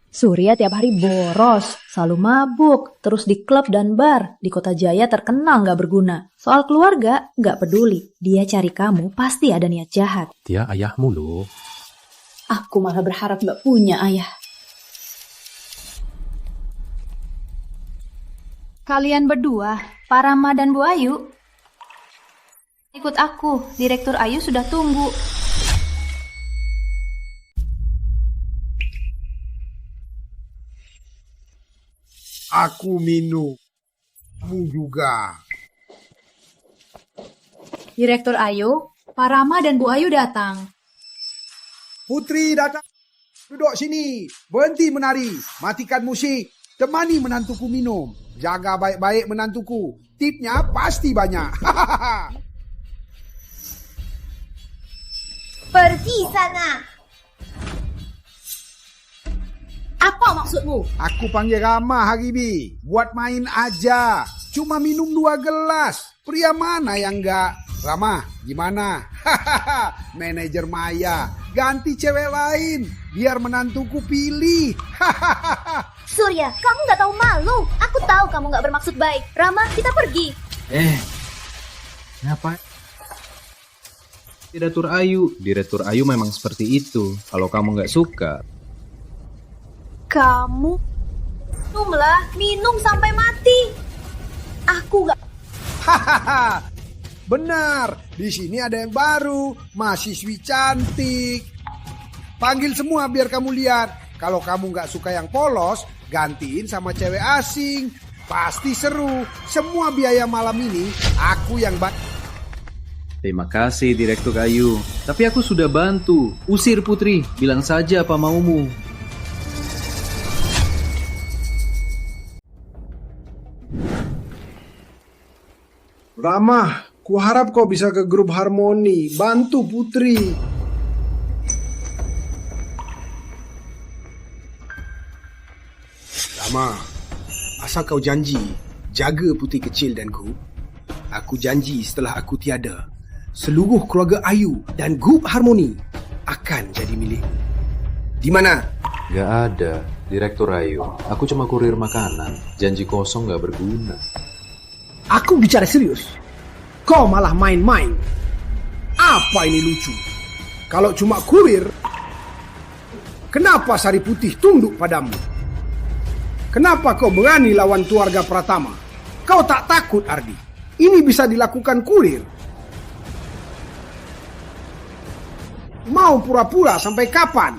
Surya tiap hari boros, selalu mabuk, terus di klub dan bar. Di kota Jaya terkenal nggak berguna. Soal keluarga, nggak peduli. Dia cari kamu, pasti ada niat jahat. Dia ayahmu loh. Aku malah berharap nggak punya ayah. Kalian berdua, Pak Rama dan Bu Ayu, ikut aku. Direktur Ayu sudah tunggu. Aku minum. Kamu juga. Direktur Ayu, Pak Rama dan Bu Ayu datang. Putri datang. Duduk sini. Berhenti menari. Matikan musik. Temani menantuku minum. Jaga baik-baik menantuku. Tipnya pasti banyak. Pergi sana. Apa maksudmu? Aku panggil Rama hari ini. Buat main aja. Cuma minum 2 gelas. Pria mana yang enggak? Rama, gimana? Manajer Maya. Ganti cewek lain. Biar menantuku pilih. Surya, kamu nggak tahu malu. Aku tahu kamu nggak bermaksud baik. Rama, kita pergi. Ngapain? Direktur Ayu memang seperti itu. Kalau kamu nggak suka. Kamu minumlah, minum sampai mati. Aku nggak. Hahaha. Benar, di sini ada yang baru, mahasiswi cantik. Panggil semua biar kamu lihat. Kalau kamu nggak suka yang polos, gantiin sama cewek asing. Pasti seru. Semua biaya malam ini aku yang Terima kasih Direktur Ayu. Tapi aku sudah bantu. Usir Putri. Bilang saja apa maumu. Rama, kuharap kau bisa ke grup Harmoni. Bantu Putri. Rama, asal kau janji jaga putri kecil dan grup. Aku janji setelah aku tiada, seluruh keluarga Ayu dan grup Harmoni akan jadi milik. Di mana? Gak ada, Direktur Ayu. Aku cuma kurir makanan. Janji kosong gak berguna. Aku bicara serius. Kau malah main-main. Apa ini lucu? Kalau cuma kurir, kenapa Sari Putih tunduk padamu? Kenapa kau berani lawan keluarga Pratama? Kau tak takut, Ardi? Ini bisa dilakukan kurir. Mau pura-pura sampai kapan?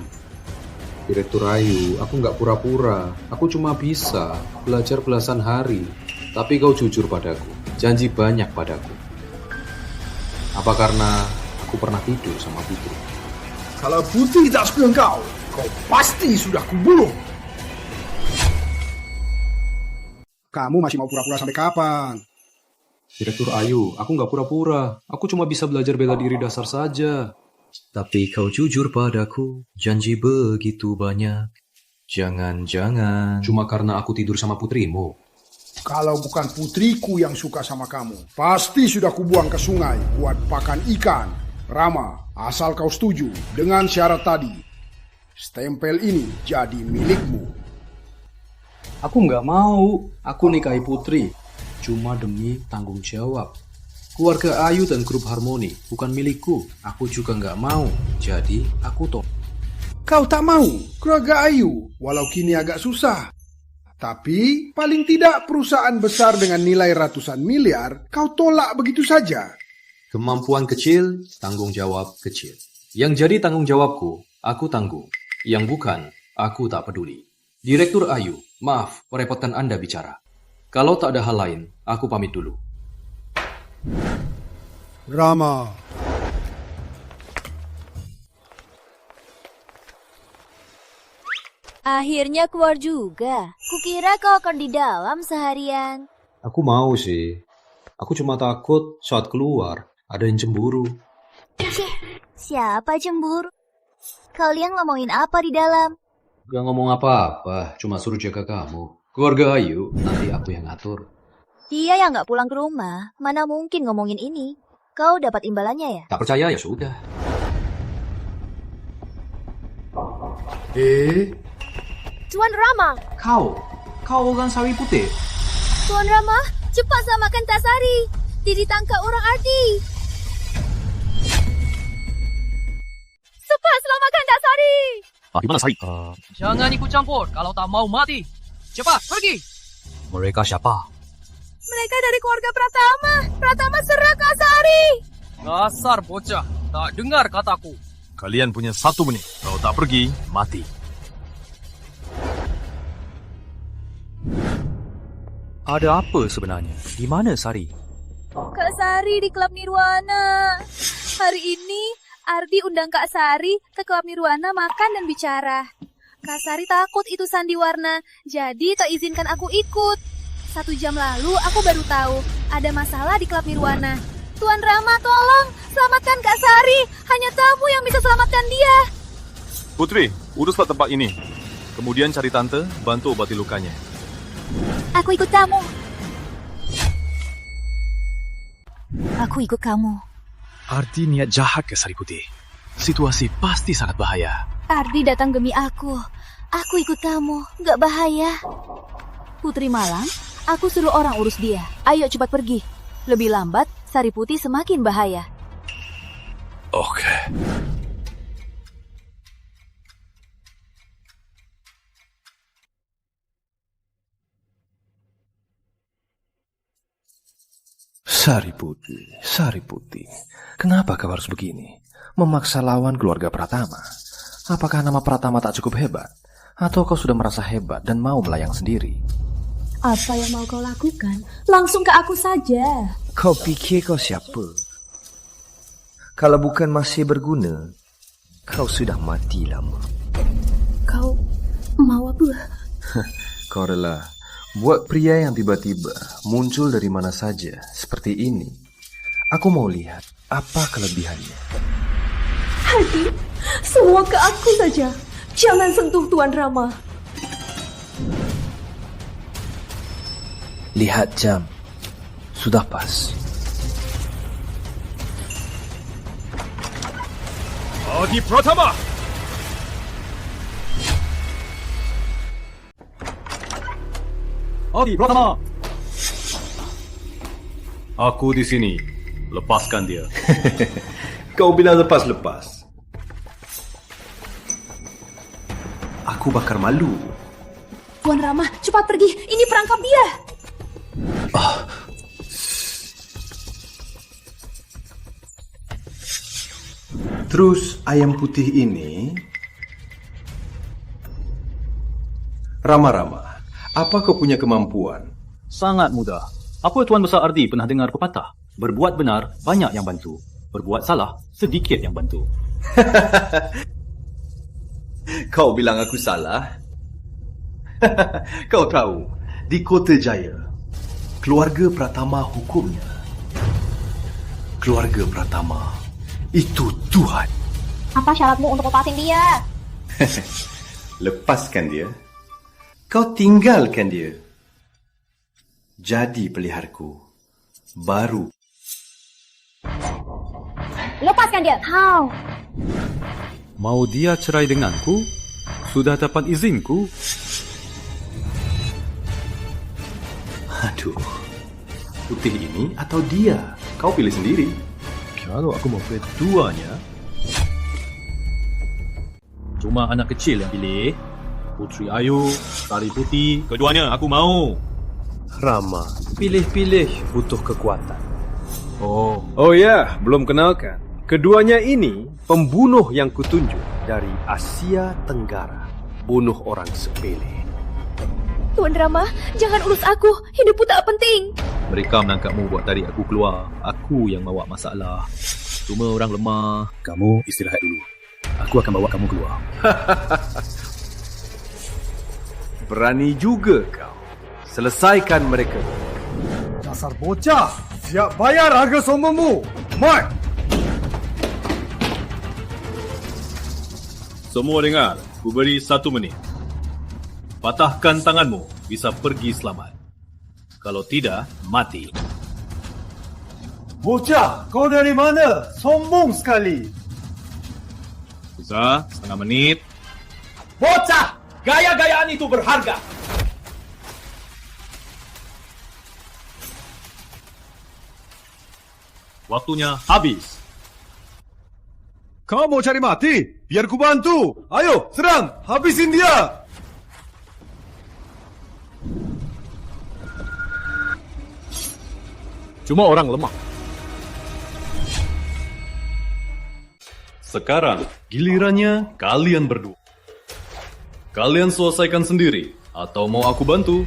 Direktur Ayu, aku gak pura-pura. Aku cuma bisa belajar belasan hari. Tapi kau jujur padaku. Janji banyak padaku. Apa karena aku pernah tidur sama Putri? Kalau Putri tak suka kau pasti sudah kubunuh. Kamu masih mau pura-pura sampai kapan? Direktur Ayu, aku gak pura-pura. Aku cuma bisa belajar bela diri dasar saja. Tapi kau jujur padaku, janji begitu banyak. Jangan-jangan... Cuma karena aku tidur sama putrimu. Kalau bukan putriku yang suka sama kamu, pasti sudah kubuang ke sungai buat pakan ikan. Rama, asal kau setuju dengan syarat tadi, stempel ini jadi milikmu. Aku nggak mau. Aku nikahi Putri. Cuma demi tanggung jawab. Keluarga Ayu dan grup Harmoni bukan milikku. Aku juga nggak mau. Jadi aku Kau tak mau keluarga Ayu, walau kini agak susah. Tapi paling tidak perusahaan besar dengan nilai ratusan miliar kau tolak begitu saja. Kemampuan kecil, tanggung jawab kecil. Yang jadi tanggung jawabku, aku tanggung. Yang bukan, aku tak peduli. Direktur Ayu, maaf merepotkan Anda bicara. Kalau tak ada hal lain, aku pamit dulu. Rama. Akhirnya keluar juga. Kukira kau akan di dalam seharian. Aku mau sih. Aku cuma takut saat keluar, ada yang cemburu. Siapa cemburu? Kalian ngomongin apa di dalam? Gak ngomong apa-apa, cuma suruh jaga kamu. Keluarga Ayu, nanti aku yang ngatur. Dia yang gak pulang ke rumah, mana mungkin ngomongin ini. Kau dapat imbalannya ya? Tak percaya ya sudah. Tuan Rama. Kau orang sawi putih. Tuan Rama, cepat selamatkan Kak Sari. Dia ditangkap orang Ardi. Cepat selamatkan Kak Sari. Di mana Sari? Jangan ikut campur kalau tak mau mati. Cepat, pergi. Mereka siapa? Mereka dari keluarga Pratama. Pratama serang Kak Sari. Dasar bocah, tak dengar kataku. Kalian punya 1 menit. Kalau tak pergi, mati. Ada apa sebenarnya? Di mana Sari? Kak Sari di Klub Nirwana. Hari ini Ardi undang Kak Sari ke Klub Nirwana makan dan bicara. Kak Sari takut itu sandiwarna, jadi tak izinkan aku ikut. 1 jam lalu aku baru tahu ada masalah di Klub Nirwana. Tuan Rama, tolong selamatkan Kak Sari. Hanya kamu yang bisa selamatkan dia. Putri, uruslah tempat ini. Kemudian cari tante, bantu obati lukanya. Aku ikut kamu. Aku ikut kamu. Ardi niat jahat ke Sari Putih. Situasi pasti sangat bahaya. Ardi datang demi aku. Aku ikut kamu. Gak bahaya. Putri Malang, aku suruh orang urus dia. Ayo cepat pergi. Lebih lambat, Sari Putih semakin bahaya. Oke. Sari Putih. Kenapa kau harus begini? Memaksa lawan keluarga Pratama? Apakah nama Pratama tak cukup hebat? Atau kau sudah merasa hebat dan mau melayang sendiri? Apa yang mau kau lakukan? Langsung ke aku saja. Kau pikir kau siapa? Kalau bukan masih berguna, kau sudah mati lama. Kau mau apa? Kau rela buat pria yang tiba-tiba muncul dari mana saja seperti ini. Aku mau lihat apa kelebihannya. Hadi, semua ke aku saja. Jangan sentuh Tuan Rama. Lihat jam. Sudah pas. Adi Pratama! Adi Pratama! Aku di sini. Lepaskan dia. Kau bilang lepas-lepas. Aku bakar malu. Tuan Rama, cepat pergi. Ini perangkap dia. Terus ayam putih ini... Rama-Rama, apa kau punya kemampuan? Sangat mudah. Apa Tuan Besar Ardi pernah dengar pepatah? Berbuat benar, banyak yang bantu. Berbuat salah, sedikit yang bantu. Kau bilang aku salah? Kau tahu, di Kota Jaya, keluarga Pratama hukumnya. Keluarga Pratama itu Tuhan. Apa syaratmu untuk lepasin dia? Lepaskan dia. Kau tinggalkan dia. Jadi peliharku baru. Lepaskan dia. How? Mau dia cerai denganku? Sudah dapat izinku? Aduh, putih ini atau dia? Kau pilih sendiri. Kalau aku mau keduanya... Cuma anak kecil yang pilih. Putri Ayu, Sari Putih, keduanya aku mau. Rama, pilih-pilih butuh kekuatan. Oh ya, belum kenalkan. Keduanya ini pembunuh yang kutunjuk dari Asia Tenggara. Bunuh orang sepele. Tuan Rama, jangan urus aku. Hidupku tak penting. Mereka menangkapmu buat tarik aku keluar. Aku yang bawa masalah. Cuma orang lemah. Kamu istirahat dulu. Aku akan bawa kamu keluar. Berani juga kau. Selesaikan mereka. Dasar bocah, siap bayar harga sombongmu. Mai! Semua dengar, ku beri 1 menit. Patahkan tanganmu, bisa pergi selamat. Kalau tidak, mati. Bocah, kau dari mana? Sombong sekali. Susah, setengah menit. Bocah, gaya-gayaan itu berharga. Waktunya habis. Kau mau cari mati? Biar ku bantu. Ayo, serang. Habisin dia. Cuma orang lemah. Sekarang, gilirannya kalian berdua. Kalian selesaikan sendiri, atau mau aku bantu?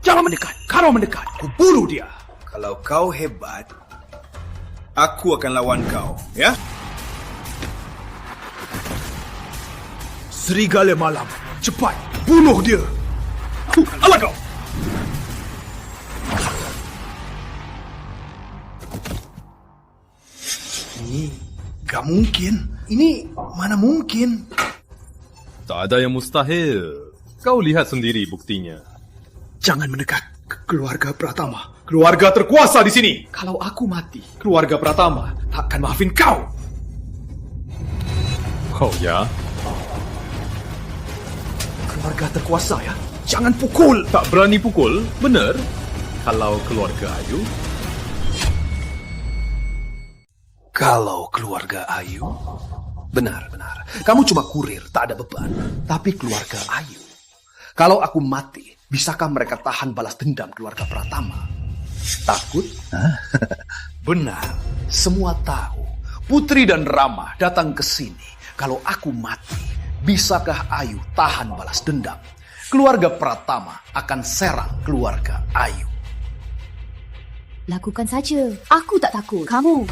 Jangan mendekat. Kalau mendekat, ku bunuh dia. Kalau kau hebat, aku akan lawan kau, ya? Serigala malam, cepat, bunuh dia. Alah kau. Ini gak mungkin. Ini mana mungkin? Tak ada yang mustahil. Kau lihat sendiri buktinya. Jangan mendekat. Keluarga Pratama, keluarga terkuasa di sini. Kalau aku mati, keluarga Pratama tak akan maafin kau. Oh ya? Keluarga terkuasa ya? Jangan pukul. Tak berani pukul? Benar? Kalau keluarga Ayu? Kalau keluarga Ayu? Benar. Kamu cuma kurir, tak ada beban. Tapi keluarga Ayu, kalau aku mati, bisakah mereka tahan balas dendam keluarga Pratama? Takut? Benar, semua tahu. Putri dan Rama datang ke sini. Kalau aku mati, bisakah Ayu tahan balas dendam? Keluarga Pratama akan serang keluarga Ayu. Lakukan saja. Aku tak takut. Kamu.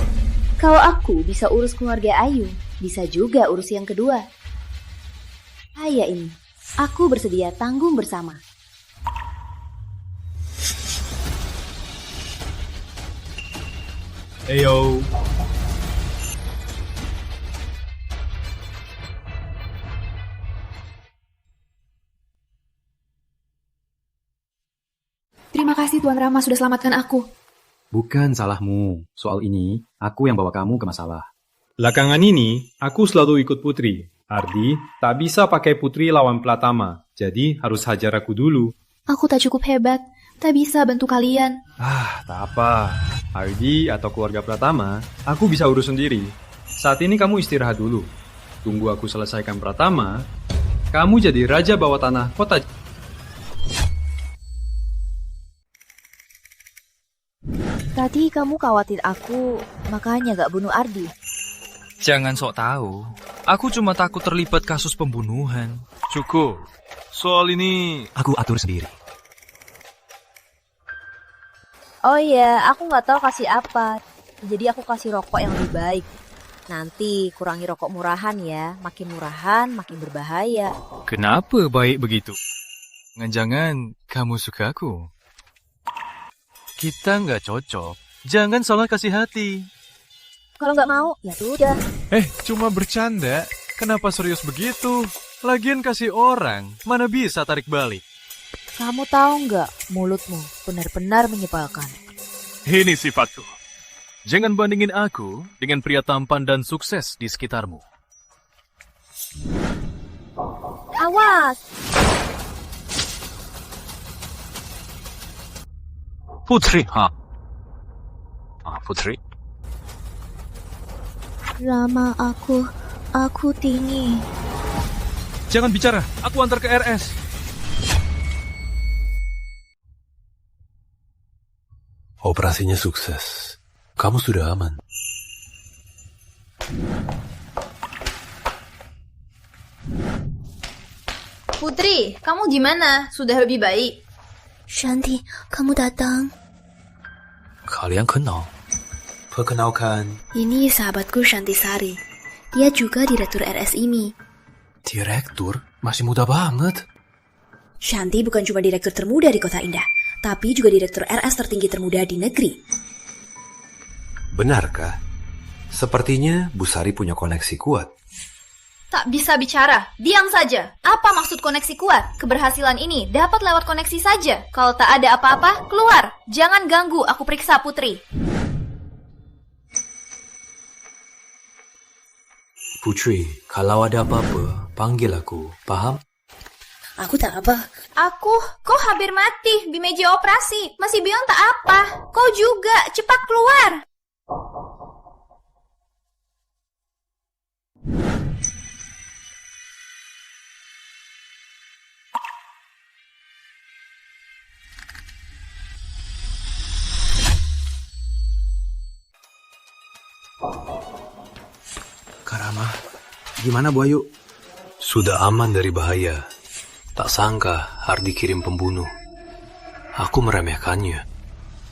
Kalau aku bisa urus keluarga Ayu, bisa juga urus yang kedua. Saya ini. Aku bersedia tanggung bersama. Ayo. Terima kasih Tuan Rama sudah selamatkan aku. Bukan salahmu. Soal ini, aku yang bawa kamu ke masalah. Belakangan ini, aku selalu ikut Putri. Ardi tak bisa pakai Putri lawan Pratama, jadi harus hajar aku dulu. Aku tak cukup hebat, tak bisa bantu kalian. Tak apa. Ardi atau keluarga Pratama, aku bisa urus sendiri. Saat ini kamu istirahat dulu. Tunggu aku selesaikan Pratama, kamu jadi raja bawah tanah kota. Tadi kamu khawatir aku, makanya gak bunuh Ardi. Jangan sok tahu. Aku cuma takut terlibat kasus pembunuhan. Cukup. Soal ini aku atur sendiri. Oh iya, aku gak tahu kasih apa. Jadi aku kasih rokok yang lebih baik. Nanti kurangi rokok murahan ya. Makin murahan, makin berbahaya. Kenapa baik begitu? Jangan-jangan kamu suka aku? Kita nggak cocok. Jangan salah kasih hati. Kalau nggak mau, ya sudah. Cuma bercanda. Kenapa serius begitu? Lagian kasih orang, mana bisa tarik balik? Kamu tahu nggak, mulutmu benar-benar menyebalkan. Ini sifatku. Jangan bandingin aku dengan pria tampan dan sukses di sekitarmu. Awas! Putri, Putri. Rama, Aku tinggi. Jangan bicara, aku antar ke RS. Operasinya sukses. Kamu sudah aman. Putri, kamu gimana? Sudah lebih baik? Shanti, kamu datang. Kalian kenal? Perkenalkan, Ini sahabatku Shantisari. Dia juga direktur RS ini. direktur? Masih muda banget. Shanti bukan cuma direktur termuda di Kota Indah, tapi juga direktur RS tertinggi termuda di negeri. Benarkah? Sepertinya Bu Sari punya koneksi kuat. Tak bisa bicara, diam saja. Apa maksud koneksi kuat? Keberhasilan ini dapat lewat koneksi saja. Kalau tak ada apa-apa, keluar. Jangan ganggu, aku periksa Putri. Putri, kalau ada apa-apa, panggil aku. Paham? Aku tak apa. Kau hampir mati di meja operasi. Masih bilang tak apa. Kau juga, cepat keluar. Karama, gimana Bu Ayu? Sudah aman dari bahaya. Tak sangka Hardi kirim pembunuh. Aku meremehkannya.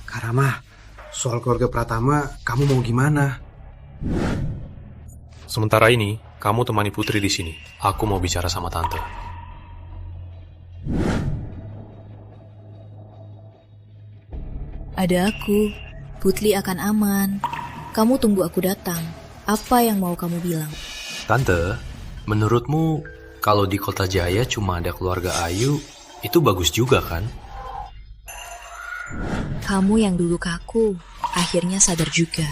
Karama, soal keluarga Pratama, kamu mau gimana? Sementara ini, kamu temani Putri di sini. Aku mau bicara sama Tante. Ada aku. Putri akan aman. Kamu tunggu aku datang. Apa yang mau kamu bilang? Tante, menurutmu kalau di Kota Jaya cuma ada keluarga Ayu, itu bagus juga kan? Kamu yang dulu kaku, akhirnya sadar juga.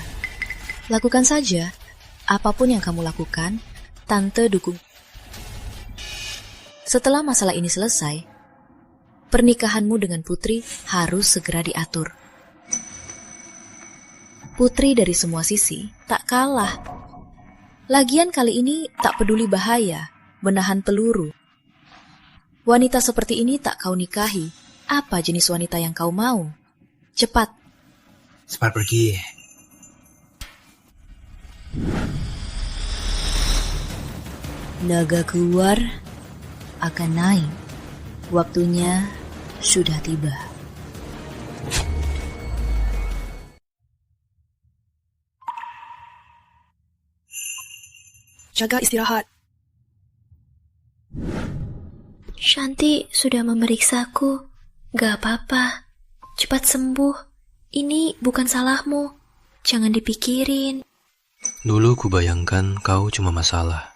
Lakukan saja. Apapun yang kamu lakukan, Tante dukung. Setelah masalah ini selesai, pernikahanmu dengan Putri harus segera diatur. Putri dari semua sisi tak kalah. Lagian kali ini tak peduli bahaya, menahan peluru. Wanita seperti ini tak kau nikahi. Apa jenis wanita yang kau mau? Cepat. Cepat pergi. Naga keluar akan naik. Waktunya sudah tiba. Jaga istirahat. Shanti sudah memeriksaku. Gak apa-apa. Cepat sembuh. Ini bukan salahmu. Jangan dipikirin. Dulu ku bayangkan kau cuma masalah.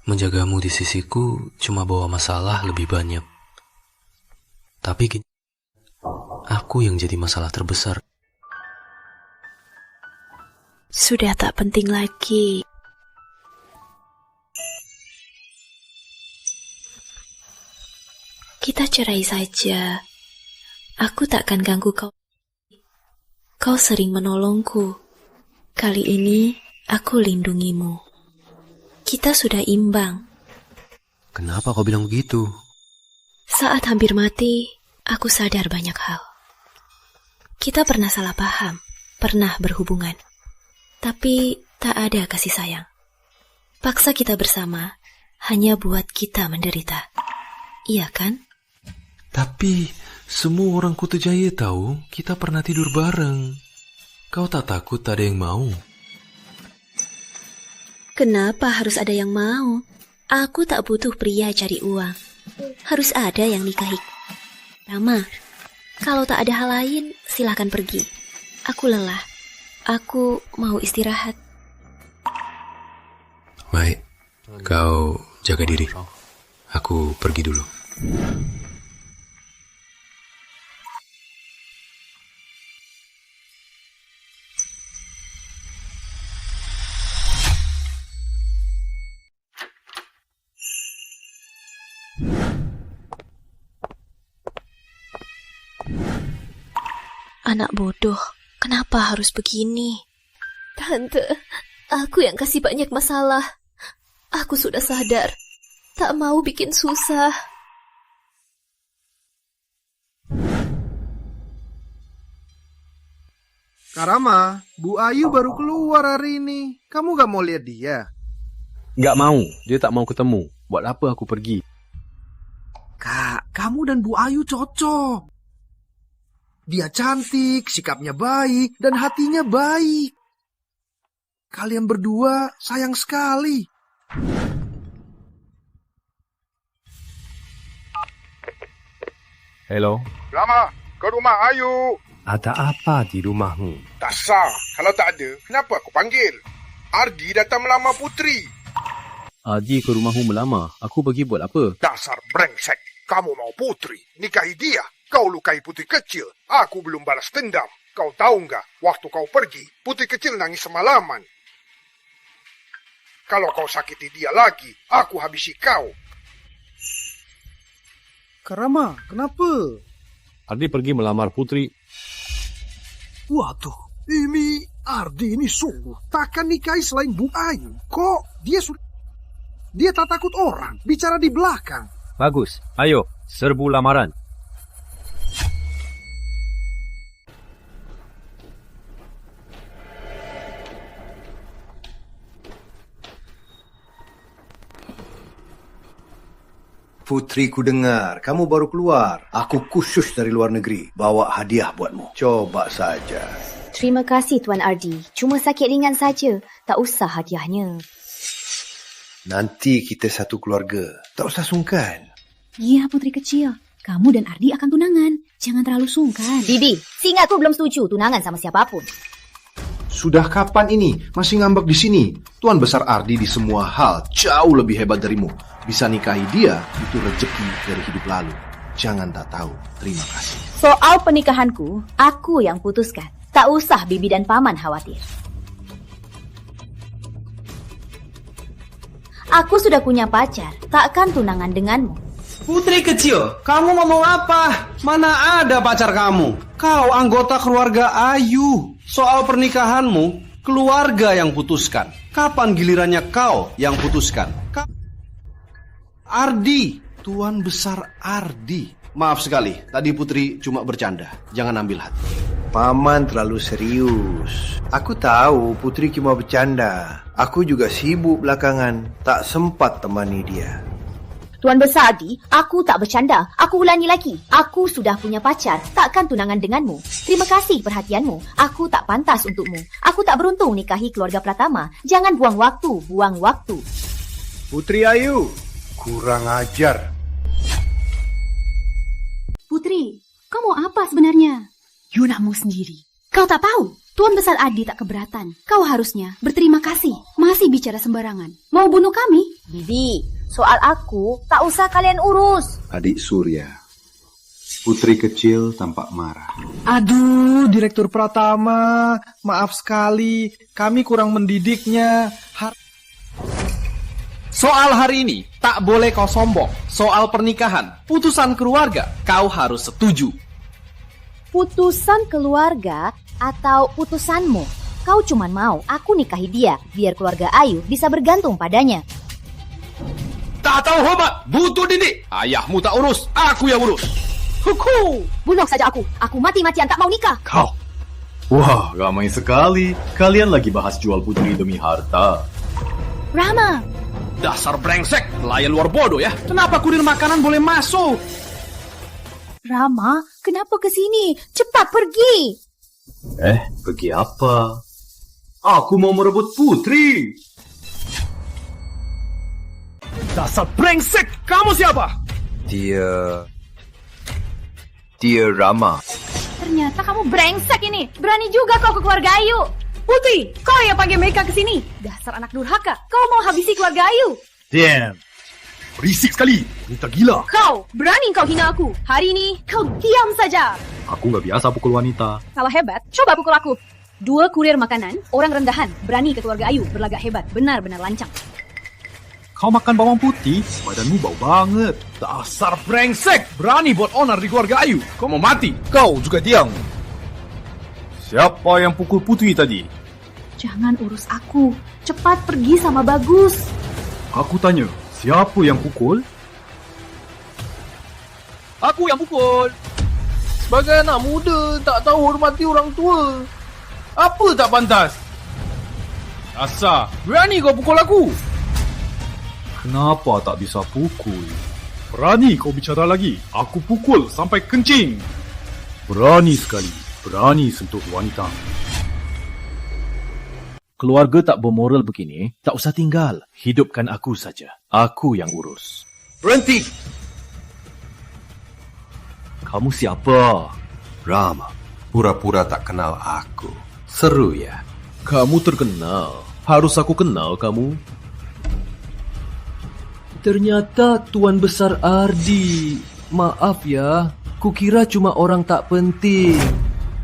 Menjagamu di sisiku cuma bawa masalah lebih banyak. Tapi gini, aku yang jadi masalah terbesar. Sudah tak penting lagi. Kita cerai saja. Aku takkan ganggu kau. Kau sering menolongku. Kali ini aku lindungimu. Kita sudah imbang. Kenapa kau bilang begitu? Saat hampir mati, aku sadar banyak hal. Kita pernah salah paham, pernah berhubungan. Tapi tak ada kasih sayang. Paksa kita bersama hanya buat kita menderita. Iya kan? Tapi semua orang Kota Jaya tahu kita pernah tidur bareng. Kau tak takut ada yang mau? Kenapa harus ada yang mau? Aku tak butuh pria cari uang. Harus ada yang nikahi. Rama, kalau tak ada hal lain, silahkan pergi. Aku lelah. Aku mau istirahat. Baik, kau jaga diri. Aku pergi dulu. Anak bodoh, kenapa harus begini? Tante, aku yang kasih banyak masalah. Aku sudah sadar. Tak mau bikin susah. Karama, Bu Ayu baru keluar hari ini. Kamu gak mau lihat dia? Nggak mau, dia tak mau ketemu. Buat apa aku pergi? Kak, kamu dan Bu Ayu cocok. Dia cantik, sikapnya baik, dan hatinya baik. Kalian berdua sayang sekali. Hello? Lama, ke rumah Ayu. Ada apa di rumahmu? Tak sah. Kalau tak ada, kenapa aku panggil? Ardi datang melamar Putri. Ardi ke rumahmu melamar. Aku pergi buat apa? Dasar brengsek. Kamu mau Putri, nikahi dia. Kau lukai Putri kecil. Aku belum balas dendam. Kau tahu nggak? Waktu kau pergi, Putri kecil nangis semalaman. Kalau kau sakiti dia lagi, aku habisi kau. Karama, kenapa? Ardi pergi melamar Putri. Waduh, ini Ardi ini sungguh takkan nikahi selain Bu Ayu. Kok dia tak takut orang bicara di belakang. Bagus, ayo serbu lamaran. Putri, ku dengar kamu baru keluar. Aku khusus dari luar negeri bawa hadiah buatmu. Coba saja. Terima kasih Tuan Ardi. Cuma sakit ringan saja. Tak usah hadiahnya. Nanti kita satu keluarga. Tak usah sungkan. Ya, Putri kecil. Kamu dan Ardi akan tunangan. Jangan terlalu sungkan. Bibi, seingatku belum setuju tunangan sama siapapun. Sudah kapan ini masih ngambek di sini? Tuan Besar Ardi di semua hal jauh lebih hebat darimu. Bisa nikahi dia itu rezeki dari hidup lalu. Jangan tak tahu. Terima kasih. Soal pernikahanku, aku yang putuskan. Tak usah Bibi dan Paman khawatir. Aku sudah punya pacar, takkan tunangan denganmu. Putri kecil, kamu ngomong apa? Mana ada pacar kamu? Kau anggota keluarga Ayu. Soal pernikahanmu, keluarga yang putuskan. Kapan gilirannya kau yang putuskan? Ardi, Tuan Besar Ardi. Maaf sekali, tadi Putri cuma bercanda. Jangan ambil hati. Paman terlalu serius. Aku tahu Putri cuma bercanda. Aku juga sibuk belakangan. Tak sempat temani dia. Tuan Besar Ardi, aku tak bercanda. Aku ulangi lagi. Aku sudah punya pacar. Takkan tunangan denganmu. Terima kasih perhatianmu. Aku tak pantas untukmu. Aku tak beruntung nikahi keluarga Pratama. Jangan buang waktu. Putri Ayu, kurang ajar. Putri, kau mau apa sebenarnya? Yunamu sendiri. Kau tak tahu? Tuan Besar Ardi tak keberatan. Kau harusnya berterima kasih. Masih bicara sembarangan. Mau bunuh kami? Bibi, soal aku tak usah kalian urus. Adik Surya, Putri kecil tampak marah. Aduh, Direktur Pratama. Maaf sekali. Kami kurang mendidiknya. Soal hari ini, tak boleh kau sombong. Soal pernikahan, putusan keluarga, kau harus setuju. Putusan keluarga atau putusanmu? Kau cuman mau aku nikahi dia, biar keluarga Ayu bisa bergantung padanya. Tak tahu hormat, butuh didik. Ayahmu tak urus, aku yang urus. Huku, bunuh saja aku. Aku mati-matian tak mau nikah. Kau. Wah, ramai sekali. Kalian lagi bahas jual putri demi harta. Rama. Dasar brengsek, pelayan luar bodoh ya. Kenapa kurir makanan boleh masuk? Rama, kenapa ke sini? Cepat pergi. Pergi apa? Aku mau merebut putri. Dasar brengsek, kamu siapa? Dia Rama. Ternyata kamu brengsek ini. Berani juga kau ke keluarga Ayu. Putri, kau yang panggil mereka ke sini. Dasar anak durhaka. Kau mau habisi keluarga Ayu. Damn. Berisik sekali. Wanita gila. Kau, berani kau hina aku. Hari ini, kau diam saja. Aku nggak biasa pukul wanita. Kalau hebat, coba pukul aku. 2 kurir makanan, orang rendahan, berani ke keluarga Ayu, berlagak hebat, benar-benar lancang. Kau makan bawang putih, badanmu bau banget. Dasar brengsek, berani buat onar di keluarga Ayu. Kau mau mati, kau juga diam. Siapa yang pukul putri tadi? Jangan urus aku. Cepat pergi sama Bagus. Aku tanya, siapa yang pukul? Aku yang pukul. Sebagai anak muda, tak tahu hormati orang tua. Apa tak pantas? Asal, berani kau pukul aku? Kenapa tak bisa pukul? Berani kau bicara lagi? Aku pukul sampai kencing. Berani sekali. Berani sentuh wanita. Keluarga tak bermoral begini, tak usah tinggal. Hidupkan aku saja. Aku yang urus. Berhenti! Kamu siapa? Rama, pura-pura tak kenal aku. Seru ya? Kamu terkenal. Harus aku kenal kamu? Ternyata Tuan Besar Ardi. Maaf ya, kukira cuma orang tak penting.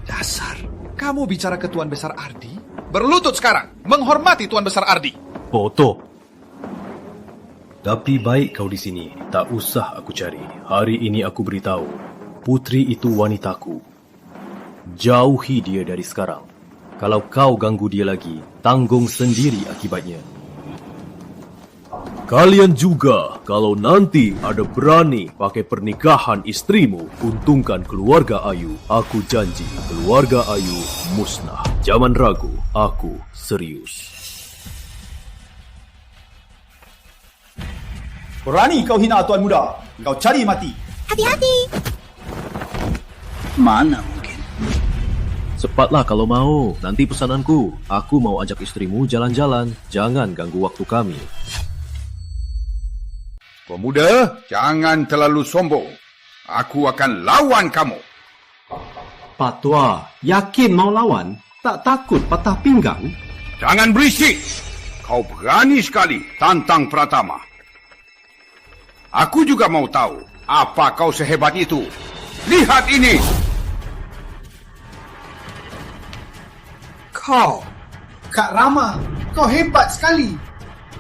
Dasar, kamu bicara ke Tuan Besar Ardi? Berlutut sekarang, menghormati Tuan Besar Ardi. Bodoh. Tapi baik kau di sini, tak usah aku cari. Hari ini aku beritahu, putri itu wanitaku. Jauhi dia dari sekarang. Kalau kau ganggu dia lagi, tanggung sendiri akibatnya. Kalian juga, kalau nanti ada berani pakai pernikahan istrimu, untungkan keluarga Ayu. Aku janji, keluarga Ayu musnah. Jangan ragu, aku serius. Berani kau hina tuan muda. Kau cari mati. Hati-hati. Mana mungkin? Cepatlah kalau mau. Nanti pesananku. Aku mau ajak istrimu jalan-jalan. Jangan ganggu waktu kami. Pemuda, jangan terlalu sombong. Aku akan lawan kamu. Pak Tua, yakin mau lawan? Tak takut patah pinggang? Jangan berisik. Kau berani sekali tantang Pratama. Aku juga mau tahu apa kau sehebat itu. Lihat ini. Kau, Kak Rama, kau hebat sekali.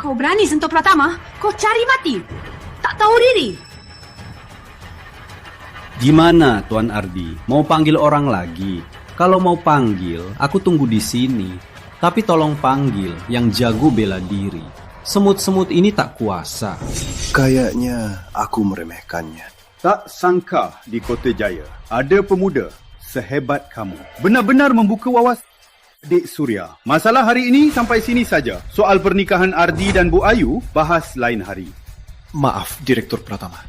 Kau berani sentuh Pratama? Kau cari mati? Tak tahu diri? Gimana Tuan Ardi? Mau panggil orang lagi? Kalau mau panggil, aku tunggu di sini. Tapi tolong panggil yang jago bela diri. Semut-semut ini tak kuasa. Kayaknya aku meremehkannya. Tak sangka di Kota Jaya ada pemuda sehebat kamu. Benar-benar membuka wawasan Dek Surya. Masalah hari ini sampai sini saja. Soal pernikahan Ardi dan Bu Ayu, bahas lain hari. Maaf, Direktur Pratama.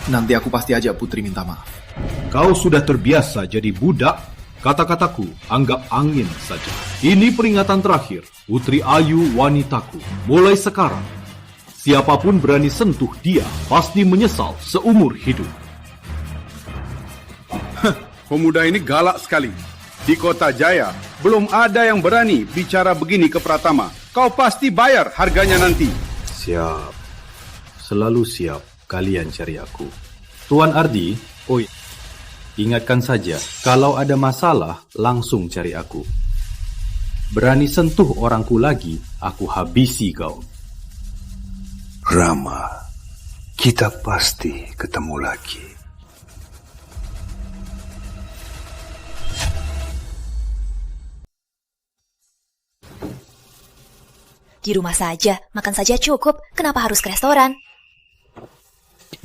Nanti aku pasti ajak Putri minta maaf. Kau sudah terbiasa jadi budak. Kata-kataku, anggap angin saja. Ini peringatan terakhir. Putri Ayu wanitaku. Mulai sekarang, siapapun berani sentuh dia, pasti menyesal seumur hidup. Pemuda ini galak sekali. Di Kota Jaya, belum ada yang berani bicara begini ke Pratama. Kau pasti bayar harganya nanti. Siap. Selalu siap kalian cari aku. Tuan Ardi, ingatkan saja, kalau ada masalah, langsung cari aku. Berani sentuh orangku lagi, aku habisi kau. Rama, kita pasti ketemu lagi. Di rumah saja, makan saja cukup. Kenapa harus ke restoran?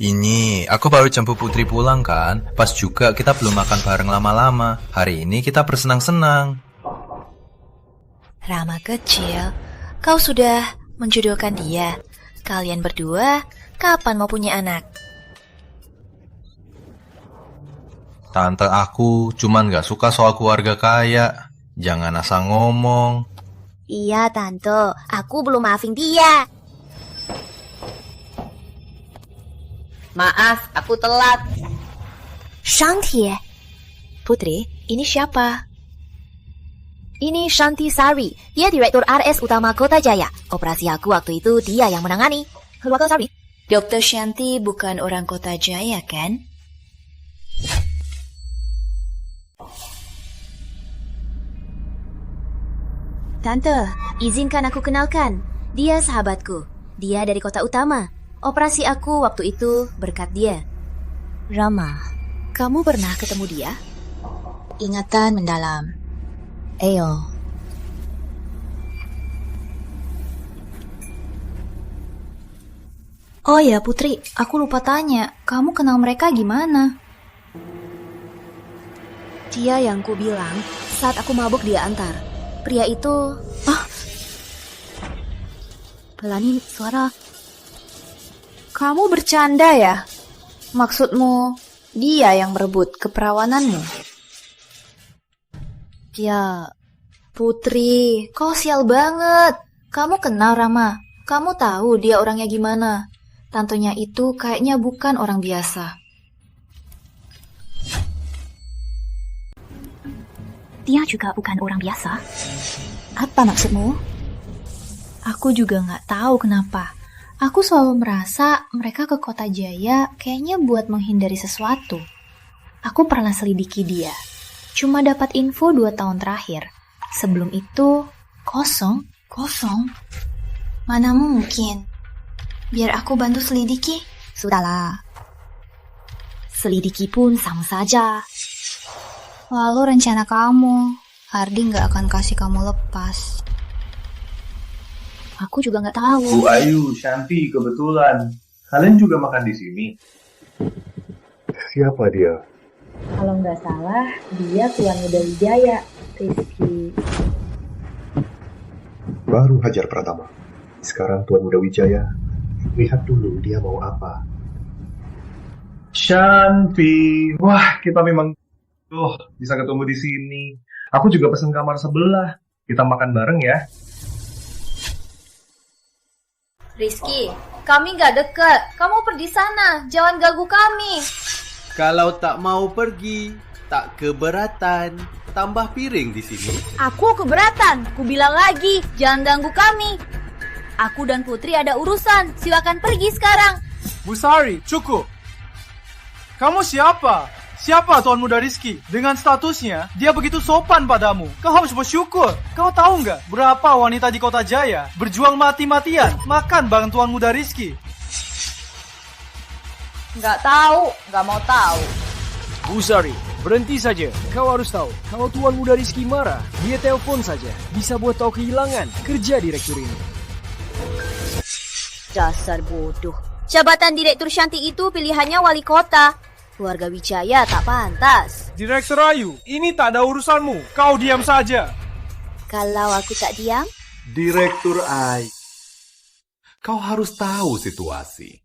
Ini, aku baru jemput Putri pulang kan. Pas juga kita belum makan bareng lama-lama. Hari ini kita bersenang-senang. Rama kecil, kau sudah menjodohkan dia. Kalian berdua, kapan mau punya anak? Tante aku cuman gak suka soal keluarga kaya. Jangan asal ngomong. Iya, Tante. Aku belum maafin dia. Maaf, aku telat. Shanti. Putri, ini siapa? Ini Shanti Sari. Dia Direktur RS Utama Kota Jaya. Operasi aku waktu itu dia yang menangani. Welcome, Sari. Dr. Shanti bukan orang Kota Jaya, kan? Tante, izinkan aku kenalkan. Dia sahabatku. Dia dari Kota Utama. Operasi aku waktu itu berkat dia. Rama, kamu pernah ketemu dia? Ingatan mendalam. Ayo. Oh ya Putri, aku lupa tanya, kamu kenal mereka gimana? Dia yang ku bilang saat aku mabuk dia antar. Pria itu... Pelanin suara. Kamu bercanda ya? Maksudmu dia yang merebut keperawananmu? Dia... Putri, kau sial banget. Kamu kenal Rama? Kamu tahu dia orangnya gimana? Tantenya itu kayaknya bukan orang biasa. Dia juga bukan orang biasa. Apa maksudmu? Aku juga nggak tahu kenapa. Aku selalu merasa mereka ke Kota Jaya kayaknya buat menghindari sesuatu. Aku pernah selidiki dia. Cuma dapat info 2 tahun terakhir. Sebelum itu, kosong. Mana mungkin? Biar aku bantu selidiki. Sudahlah. Selidiki pun sama saja. Lalu rencana kamu, Ardi nggak akan kasih kamu lepas. Aku juga nggak tahu. Bu Ayu, Shanti, kebetulan. Kalian juga makan di sini? Siapa dia? Kalau nggak salah, dia Tuan Muda Wijaya, Rizky. Baru Hajar Pratama. Sekarang Tuan Muda Wijaya. Lihat dulu dia mau apa. Shanti, wah kita memang bisa ketemu di sini. Aku juga pesen kamar sebelah. Kita makan bareng ya. Rizky, kami nggak deket. Kamu pergi sana, jangan ganggu kami. Kalau tak mau pergi, tak keberatan, tambah piring di sini. Aku keberatan, ku bilang lagi, jangan ganggu kami. Aku dan Putri ada urusan, silakan pergi sekarang. Bu Sari, cukup. Kamu siapa? Siapa Tuan Muda Rizky? Dengan statusnya, dia begitu sopan padamu. Kau harus bersyukur. Kau tahu nggak berapa wanita di Kota Jaya berjuang mati-matian makan bareng Tuan Muda Rizky? Nggak tahu, nggak mau tahu. Bu Sari, berhenti saja. Kau harus tahu, kalau Tuan Muda Rizky marah, dia telepon saja. Bisa buat kau kehilangan kerja direktur ini. Dasar bodoh. Jabatan Direktur Shanti itu pilihannya wali kota. Keluarga Wijaya tak pantas. Direktur Ayu, ini tak ada urusanmu. Kau diam saja. Kalau aku tak diam? Direktur Ayu, kau harus tahu situasi.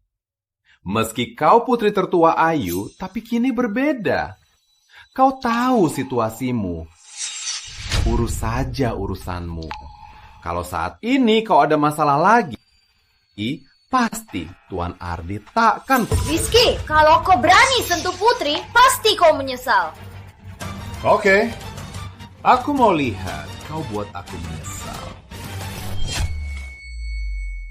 Meski kau putri tertua Ayu, tapi kini berbeda. Kau tahu situasimu. Urus saja urusanmu. Kalau saat ini kau ada masalah lagi, pasti Tuan Ardi takkan... Rizky, kalau kau berani sentuh Putri, pasti kau menyesal. Oke, aku mau lihat kau buat aku menyesal.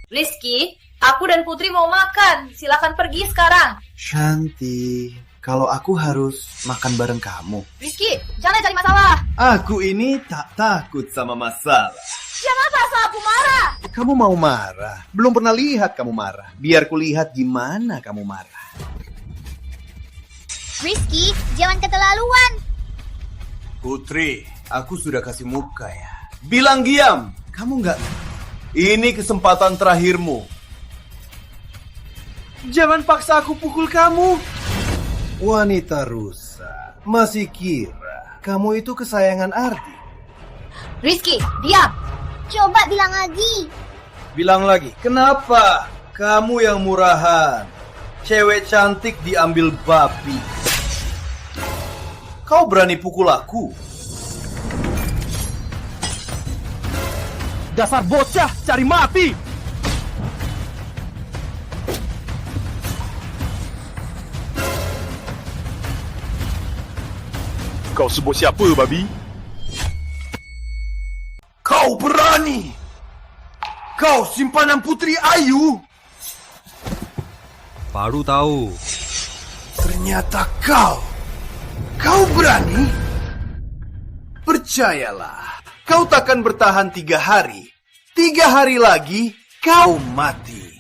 Rizky, aku dan Putri mau makan. Silakan pergi sekarang. Shanti, kalau aku harus makan bareng kamu. Rizky, jangan cari masalah. Aku ini tak takut sama masalah. Jangan pasal aku marah. Kamu mau marah? Belum pernah lihat kamu marah. Biar kulihat gimana kamu marah. Rizky, jangan keterlaluan. Putri, aku sudah kasih muka ya. Bilang diam. Kamu nggak... Ini kesempatan terakhirmu. Jangan paksa aku pukul kamu. Wanita rusak. Masih kira kamu itu kesayangan Ardi? Rizky, diam. Coba bilang lagi. Bilang lagi. Kenapa? Kamu yang murahan. Cewek cantik diambil babi. Kau berani pukul aku? Dasar bocah, cari mati. Kau sebut siapa, babi? Kau berani? Kau simpanan Putri Ayu? Baru tahu. Ternyata kau berani? Percayalah, kau takkan bertahan 3 hari. 3 hari lagi, kau mati.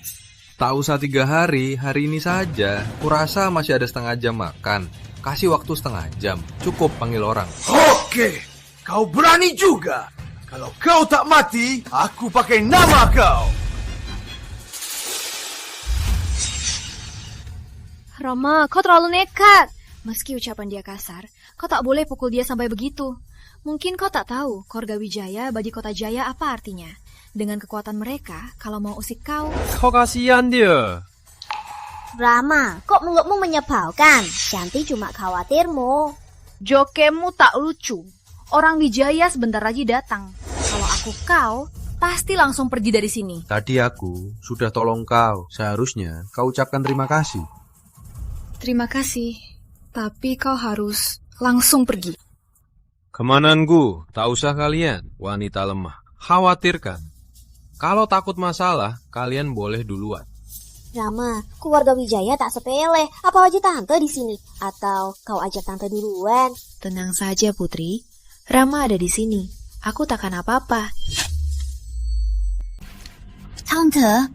Tak usah 3 hari, hari ini saja. Kurasa masih ada setengah jam makan. Kasih waktu setengah jam, cukup panggil orang. Oke, kau berani juga. Kalau kau tak mati, aku pakai nama kau. Rama, kau terlalu nekat. Meski ucapan dia kasar, kau tak boleh pukul dia sampai begitu. Mungkin kau tak tahu Keluarga Wijaya bagi Kota Jaya apa artinya. Dengan kekuatan mereka, kalau mau usik kau... Kau kasihan dia. Rama, kok mulutmu menyebalkan? Shanti cuma khawatirmu. Jokemu tak lucu. Orang Wijaya sebentar lagi datang. Kalau aku kau, pasti langsung pergi dari sini. Tadi aku sudah tolong kau. Seharusnya kau ucapkan terima kasih. Terima kasih, tapi kau harus langsung pergi. Kemananku, tak usah kalian, wanita lemah. Khawatirkan. Kalau takut masalah, kalian boleh duluan. Rama, keluarga Wijaya tak sepele. Apa aja tante di sini? Atau kau ajak tante duluan? Tenang saja, Putri. Rama ada di sini. Aku takkan apa-apa. Tante,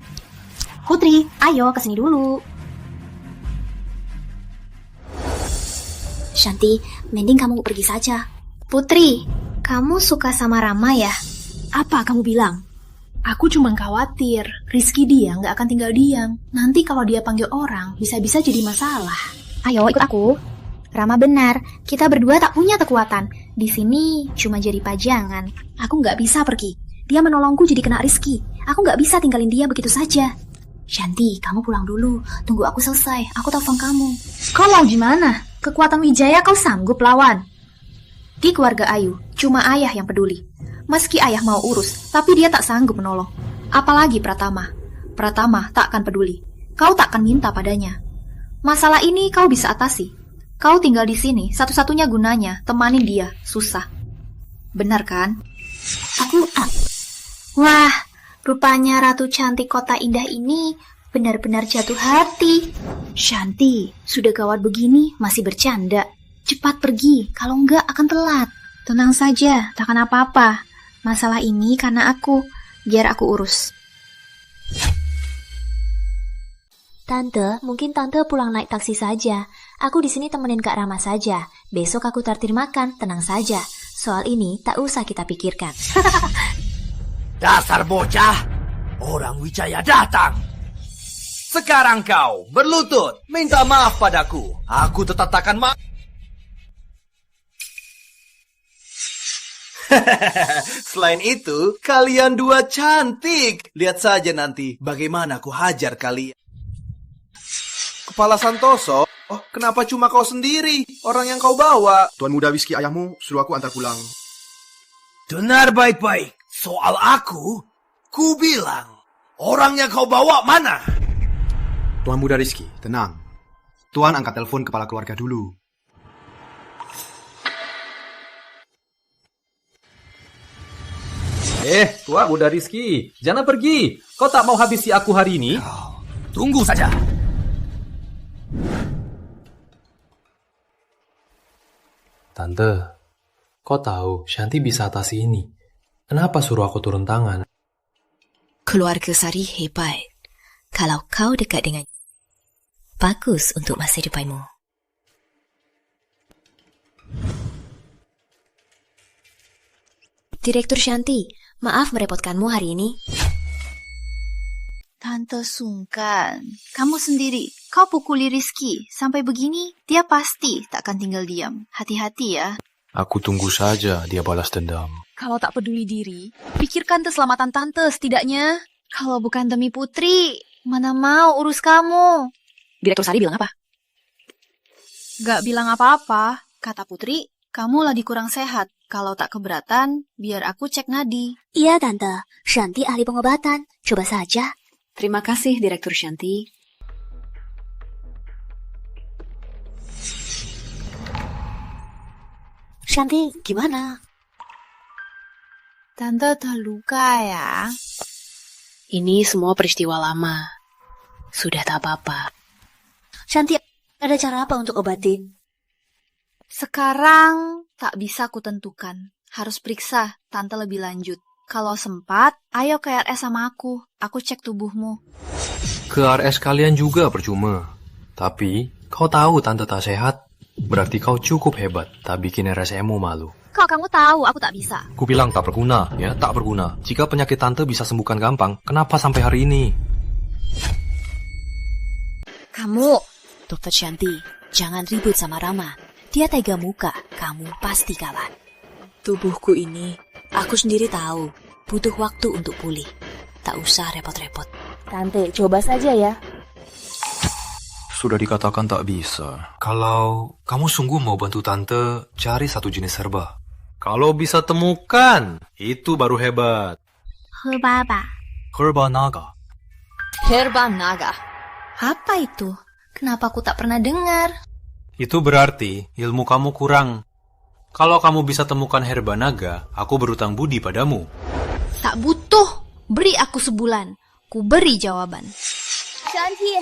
Putri, ayo kesini dulu. Shanti, mending kamu pergi saja. Putri, kamu suka sama Rama ya? Apa kamu bilang? Aku cuma khawatir Rizky dia nggak akan tinggal diam. Nanti kalau dia panggil orang, bisa-bisa jadi masalah. Ayo ikut aku. Rama benar, kita berdua tak punya kekuatan. Di sini cuma jadi pajangan. Aku nggak bisa pergi. Dia menolongku jadi kena Rizky. Aku nggak bisa tinggalin dia begitu saja. Shanti, kamu pulang dulu. Tunggu aku selesai. Aku telepon kamu. Kau mau gimana? Kekuatan Wijaya kau sanggup lawan? Di keluarga Ayu, cuma ayah yang peduli. Meski ayah mau urus, tapi dia tak sanggup menolong. Apalagi Pratama. Pratama tak akan peduli. Kau tak akan minta padanya. Masalah ini kau bisa atasi. Kau tinggal di sini, satu-satunya gunanya temanin dia, susah. Benar kan? Wah, rupanya Ratu Cantik Kota Indah ini benar-benar jatuh hati. Shanti, sudah gawat begini masih bercanda. Cepat pergi, kalau enggak akan telat. Tenang saja, takkan apa-apa. Masalah ini karena aku, biar aku urus. Tante, mungkin Tante pulang naik taksi saja. Aku di sini temenin Kak Rama saja. Besok aku traktir makan, tenang saja. Soal ini tak usah kita pikirkan. Dasar bocah, orang Wijaya datang. Sekarang kau berlutut, minta maaf padaku. Aku tetap takkan maaf. Selain itu, kalian dua cantik. Lihat saja nanti bagaimana aku hajar kalian. Kepala Santoso, kenapa cuma kau sendiri? Orang yang kau bawa. Tuan Muda Whisky ayahmu suruh aku antar pulang. Dengar baik-baik. Soal aku, ku bilang, orang yang kau bawa mana? Tuan Muda Rizky, tenang. Tuan angkat telepon kepala keluarga dulu. Tuan Muda Rizky, jangan pergi. Kau tak mau habisi aku hari ini? Tunggu saja. Tante, kau tahu Shanti bisa atasi ini. Kenapa suruh aku turun tangan? Keluarga Sari hebat. Kalau kau dekat dengan bagus untuk masa depanmu. Direktur Shanti, maaf merepotkanmu hari ini. Tante sungkan. Kamu sendiri, kau pukuli Rizky. Sampai begini, dia pasti tak akan tinggal diam. Hati-hati ya. Aku tunggu saja dia balas dendam. Kalau tak peduli diri, pikirkan keselamatan tante setidaknya. Kalau bukan demi Putri, mana mau urus kamu? Direktur Sari bilang apa? Gak bilang apa-apa. Kata Putri, kamu lagi kurang sehat. Kalau tak keberatan, biar aku cek nadi. Iya, Tante. Shanti ahli pengobatan. Coba saja. Terima kasih, Direktur Shanti. Shanti, gimana? Tante terluka ya. Ini semua peristiwa lama. Sudah tak apa-apa. Shanti, ada cara apa untuk obatin? Sekarang tak bisa aku tentukan. Harus periksa tante lebih lanjut. Kalau sempat, ayo ke RS sama aku. Aku cek tubuhmu. Ke RS kalian juga percuma. Tapi, kau tahu tante tak sehat. Berarti kau cukup hebat. Tak bikin RSMmu malu. Kok kamu tahu aku tak bisa? Ku bilang tak berguna, ya tak berguna. Jika penyakit tante bisa sembuhkan gampang, kenapa sampai hari ini? Kamu, Dokter Shanti, jangan ribut sama Rama. Dia tega muka, kamu pasti kalah. Tubuhku ini, aku sendiri tahu, butuh waktu untuk pulih. Tak usah repot-repot. Tante, coba saja ya. Sudah dikatakan tak bisa. Kalau kamu sungguh mau bantu Tante, cari satu jenis herba. Kalau bisa temukan, itu baru hebat. Herba naga. Herba naga. Apa itu? Kenapa aku tak pernah dengar? Itu berarti ilmu kamu kurang. Kalau kamu bisa temukan herba naga, aku berutang budi padamu. Tak butuh. Beri aku sebulan. Ku beri jawaban. Shanti.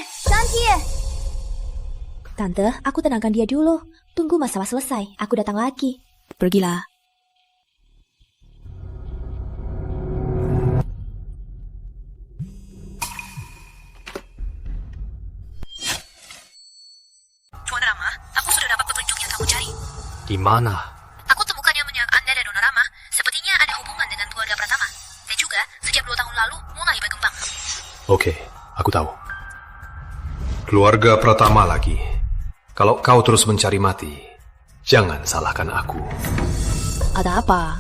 Tante, aku tenangkan dia dulu. Tunggu masalah selesai, aku datang lagi. Pergilah. Tuan Rama, aku sudah dapat petunjuk yang kamu cari. Di mana? Aku temukan yang menyerang Anda dan Nona Rama. Sepertinya ada hubungan dengan keluarga Pratama. Dan juga, sejak 2 tahun lalu, mulai berkembang. Oke, aku tahu. Keluarga Pratama lagi. Kalau kau terus mencari mati, jangan salahkan aku. Ada apa?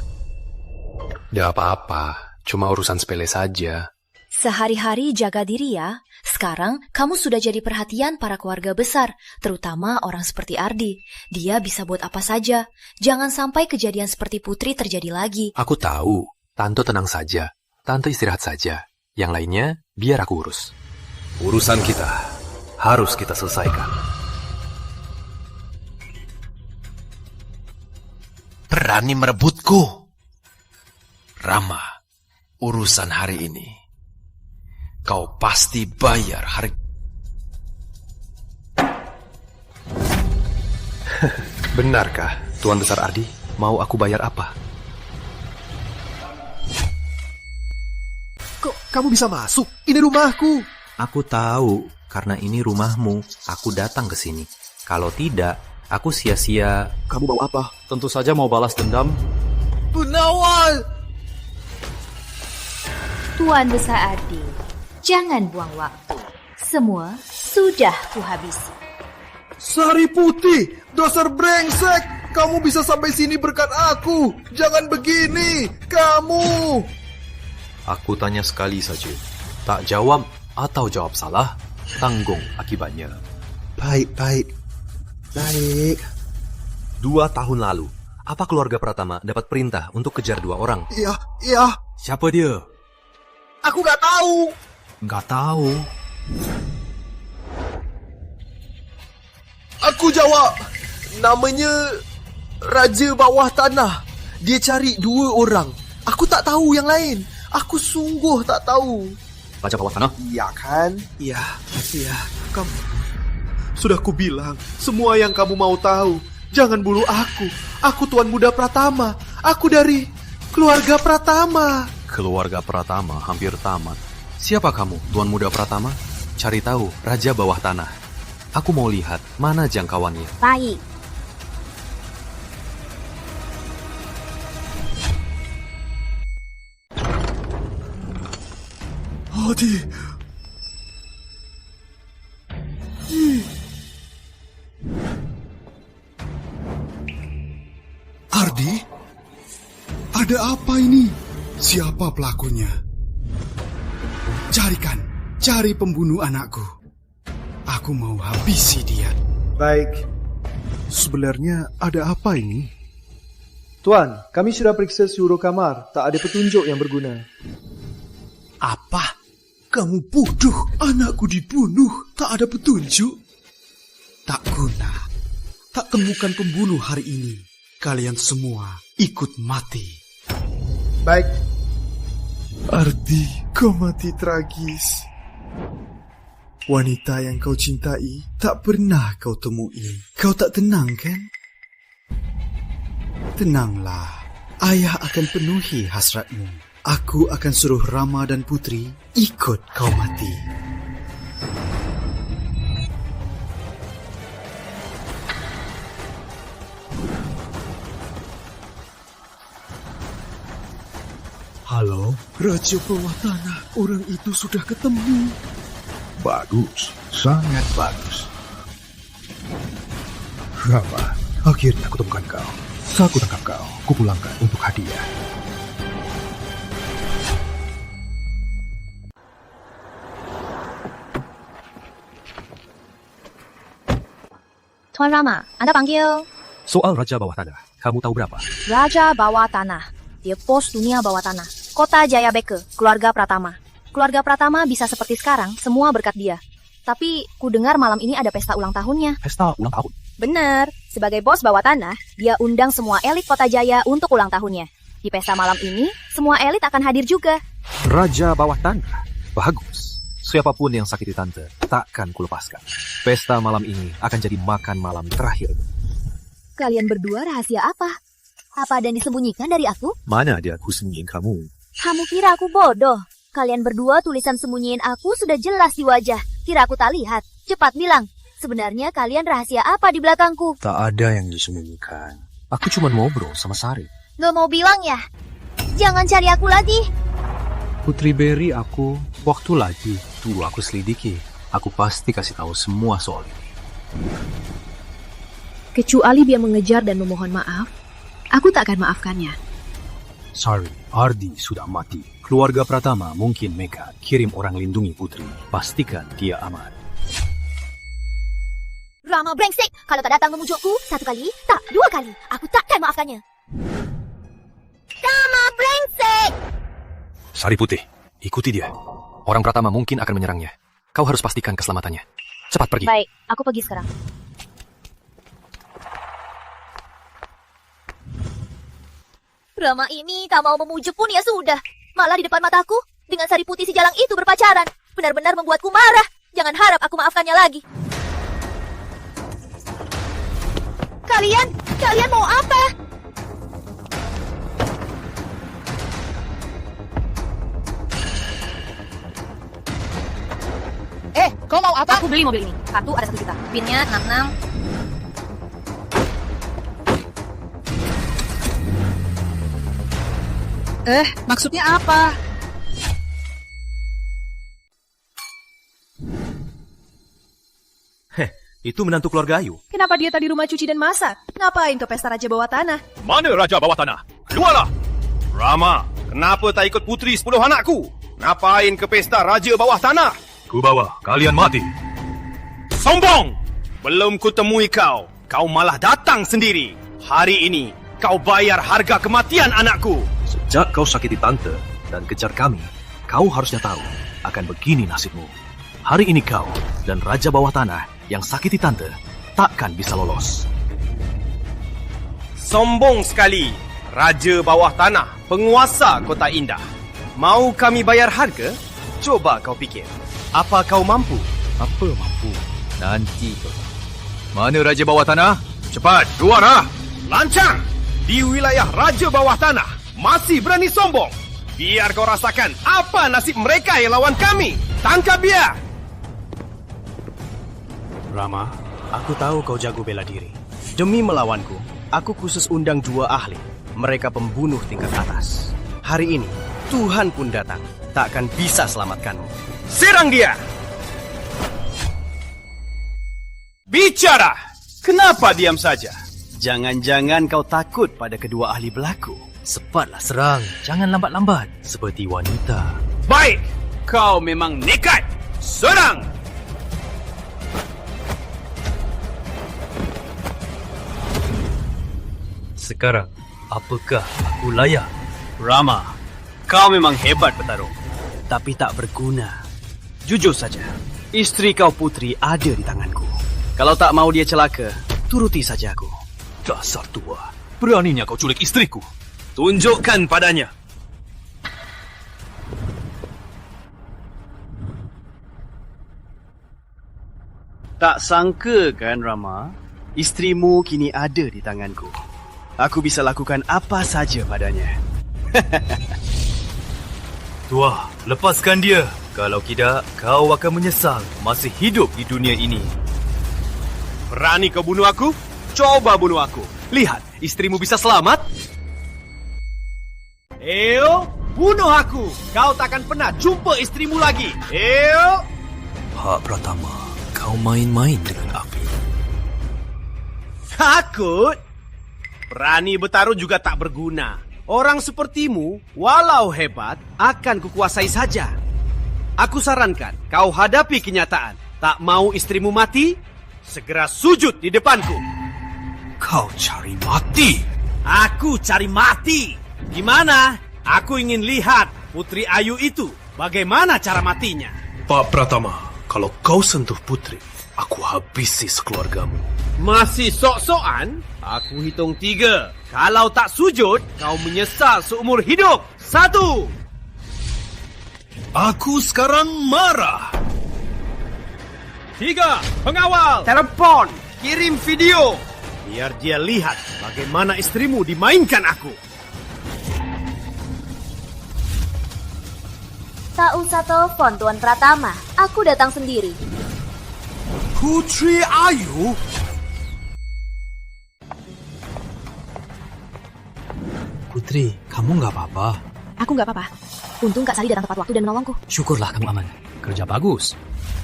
Tidak apa-apa, cuma urusan sepele saja. Sehari-hari jaga diri ya. Sekarang kamu sudah jadi perhatian para keluarga besar, terutama orang seperti Ardi. Dia bisa buat apa saja. Jangan sampai kejadian seperti Putri terjadi lagi. Aku tahu. Tante tenang saja. Tante istirahat saja. Yang lainnya, biar aku urus. Urusan kita harus kita selesaikan. Berani merebutku? Rama, urusan hari ini kau pasti bayar hari... Benarkah, Tuan Besar Ardi? Mau aku bayar apa? Kok kamu bisa masuk? Ini rumahku. Aku tahu, karena ini rumahmu, aku datang ke sini. Kalau tidak, aku sia-sia. Kamu mau apa? Tentu saja mau balas dendam. Bu Nawal! Tuan Besar Ardi, jangan buang waktu. Semua sudah kuhabisi. Sari Putih, dasar brengsek. Kamu bisa sampai sini berkat aku. Jangan begini, kamu. Aku tanya sekali saja. Tak jawab atau jawab salah, tanggung akibatnya. Baik. 2 tahun lalu, apa keluarga Pratama dapat perintah untuk kejar 2 orang? Iya. Siapa dia? Aku gak tahu. Gak tahu. Aku jawab. Namanya Raja Bawah Tanah. Dia cari 2 orang. Aku tak tahu yang lain. Aku sungguh tak tahu. Raja Bawah Tanah? Iya kan? Iya. Kamu... Sudah kubilang, semua yang kamu mau tahu. Jangan bunuh aku. Aku Tuan Muda Pratama. Aku dari keluarga Pratama. Keluarga Pratama hampir tamat. Siapa kamu, Tuan Muda Pratama? Cari tahu Raja Bawah Tanah. Aku mau lihat mana jangkauannya. Baik. Ardi. Ardi? Ada apa ini? Siapa pelakunya? Cari pembunuh anakku. Aku mau habisi dia. Baik. Sebenarnya ada apa ini? Tuan, kami sudah periksa seluruh kamar. Tak ada petunjuk yang berguna. Apa? Kamu bodoh. Anakku dibunuh. Tak ada petunjuk. Tak guna. Tak temukan pembunuh hari ini. Kalian semua ikut mati. Baik. Ardi, kau mati tragis. Wanita yang kau cintai tak pernah kau temui. Kau tak tenang, kan? Tenanglah. Ayah akan penuhi hasratmu. Aku akan suruh Rama dan Putri ikut kau mati. Halo, Raja Bawah Tanah. Orang itu sudah ketemu. Bagus, sangat bagus. Rama, akhirnya aku temukan kau. Saat aku tangkap kau, kupulangkan untuk hadiah. Tuan Rama, Anda panggil? Soal Raja Bawah Tanah, kamu tahu berapa? Raja Bawah Tanah. Dia bos dunia bawah tanah. Kota Jaya Beke, keluarga Pratama. Keluarga Pratama bisa seperti sekarang, semua berkat dia. Tapi, ku dengar malam ini ada pesta ulang tahunnya. Pesta ulang tahun? Benar. Sebagai bos bawah tanah, dia undang semua elit Kota Jaya untuk ulang tahunnya. Di pesta malam ini, semua elit akan hadir juga. Raja Bawah Tanah? Bagus. Siapapun yang sakiti tante, takkan kulepaskan. Pesta malam ini akan jadi makan malam terakhir. Kalian berdua rahasia apa? Apa ada yang disembunyikan dari aku? Mana ada aku sembunyiin kamu? Kamu kira aku bodoh? Kalian berdua tulisan sembunyiin aku sudah jelas di wajah. Kira aku tak lihat? Cepat bilang. Sebenarnya kalian rahasia apa di belakangku? Tak ada yang disembunyikan. Aku cuma ngobrol sama Sari. Gak mau bilang ya? Jangan cari aku lagi. Putri beri aku waktu lagi. Tunggu aku selidiki. Aku pasti kasih tahu semua soal ini. Kecuali dia mengejar dan memohon maaf, aku tak akan maafkannya. Sari, Ardi sudah mati. Keluarga Pratama mungkin nekat. Kirim orang lindungi Putri. Pastikan dia aman. Rama brengsek, kalau tak datang memujukku, 1 kali, tak 2 kali, aku takkan maafkannya. Rama brengsek! Sari Putih, ikuti dia. Orang Pratama mungkin akan menyerangnya. Kau harus pastikan keselamatannya. Cepat pergi. Baik, aku pergi sekarang. Rama ini tak mau memujuk pun ya sudah. Malah di depan mataku, dengan Sari Putih si jalang itu berpacaran. Benar-benar membuatku marah. Jangan harap aku maafkannya lagi. Kalian mau apa? Kau mau apa? Aku beli mobil ini. Kartu ada 1 juta. PIN-nya 66. Maksudnya apa? Itu menantu keluarga Ayu. Kenapa dia tadi rumah cuci dan masak? Ngapain tuh pesta Raja Bawah Tanah? Mana Raja Bawah Tanah? Keluarlah! Rama, kenapa tak ikut putri 10 anakku? Ngapain ke pesta Raja Bawah Tanah? Ku bawa kalian mati. Sombong! Belum ku temui kau, kau malah datang sendiri. Hari ini, kau bayar harga kematian anakku. Sejak kau sakiti tante dan kejar kami, kau harusnya tahu akan begini nasibmu. Hari ini kau dan Raja Bawah Tanah yang sakiti tante takkan bisa lolos. Sombong sekali, Raja Bawah Tanah, penguasa Kota Indah. Mau kami bayar harga? Coba kau fikir. Apa kau mampu? Apa mampu? Nanti. Mana Raja Bawah Tanah? Cepat, keluar! Lancang! Di wilayah Raja Bawah Tanah masih berani sombong. Biar kau rasakan apa nasib mereka yang lawan kami. Tangkap dia! Rama, aku tahu kau jago bela diri. Demi melawanku, aku khusus undang 2 ahli. Mereka pembunuh tingkat atas. Hari ini, Tuhan pun datang. Tak akan bisa selamatkanmu. Serang dia! Bicara! Kenapa diam saja? Jangan-jangan kau takut pada kedua ahli belaku. Cepatlah serang, jangan lambat-lambat. Seperti wanita. Baik, kau memang nekat. Serang! Sekarang, apakah aku layak? Rama, kau memang hebat bertarung. Tapi tak berguna. Jujur saja, istri kau Putri ada di tanganku. Kalau tak mau dia celaka, turuti saja aku. Dasar tua, beraninya kau culik istriku. Tunjukkan padanya. Tak sangka kan Rama, istrimu kini ada di tanganku. Aku bisa lakukan apa saja padanya. Tua, lepaskan dia. Kalau tidak, kau akan menyesal masih hidup di dunia ini. Berani kau bunuh aku? Coba bunuh aku. Lihat, istrimu bisa selamat. Eo, bunuh aku. Kau takkan pernah jumpa istrimu lagi. Eo. Hak Pratama, kau main-main dengan api. Takut? Berani bertaruh juga tak berguna. Orang sepertimu, walau hebat, akan kukuasai saja. Aku sarankan, kau hadapi kenyataan. Tak mau istrimu mati? Segera sujud di depanku. Kau cari mati? Aku cari mati. Gimana? Aku ingin lihat Putri Ayu itu. Bagaimana cara matinya? Pak Pratama, kalau kau sentuh Putri, aku habisi sekeluargamu. Masih sok-sokan? Aku hitung 3. Kalau tak sujud, kau menyesal seumur hidup. 1. Aku sekarang marah. 3. Pengawal. Telepon. Kirim video. Biar dia lihat bagaimana istrimu dimainkan aku. Tak usah telepon, Tuan Pratama. Aku datang sendiri. Putri Ayu? Putri, kamu nggak apa-apa? Aku nggak apa-apa. Untung Kak Sari datang tepat waktu dan menolongku. Syukurlah kamu aman. Kerja bagus.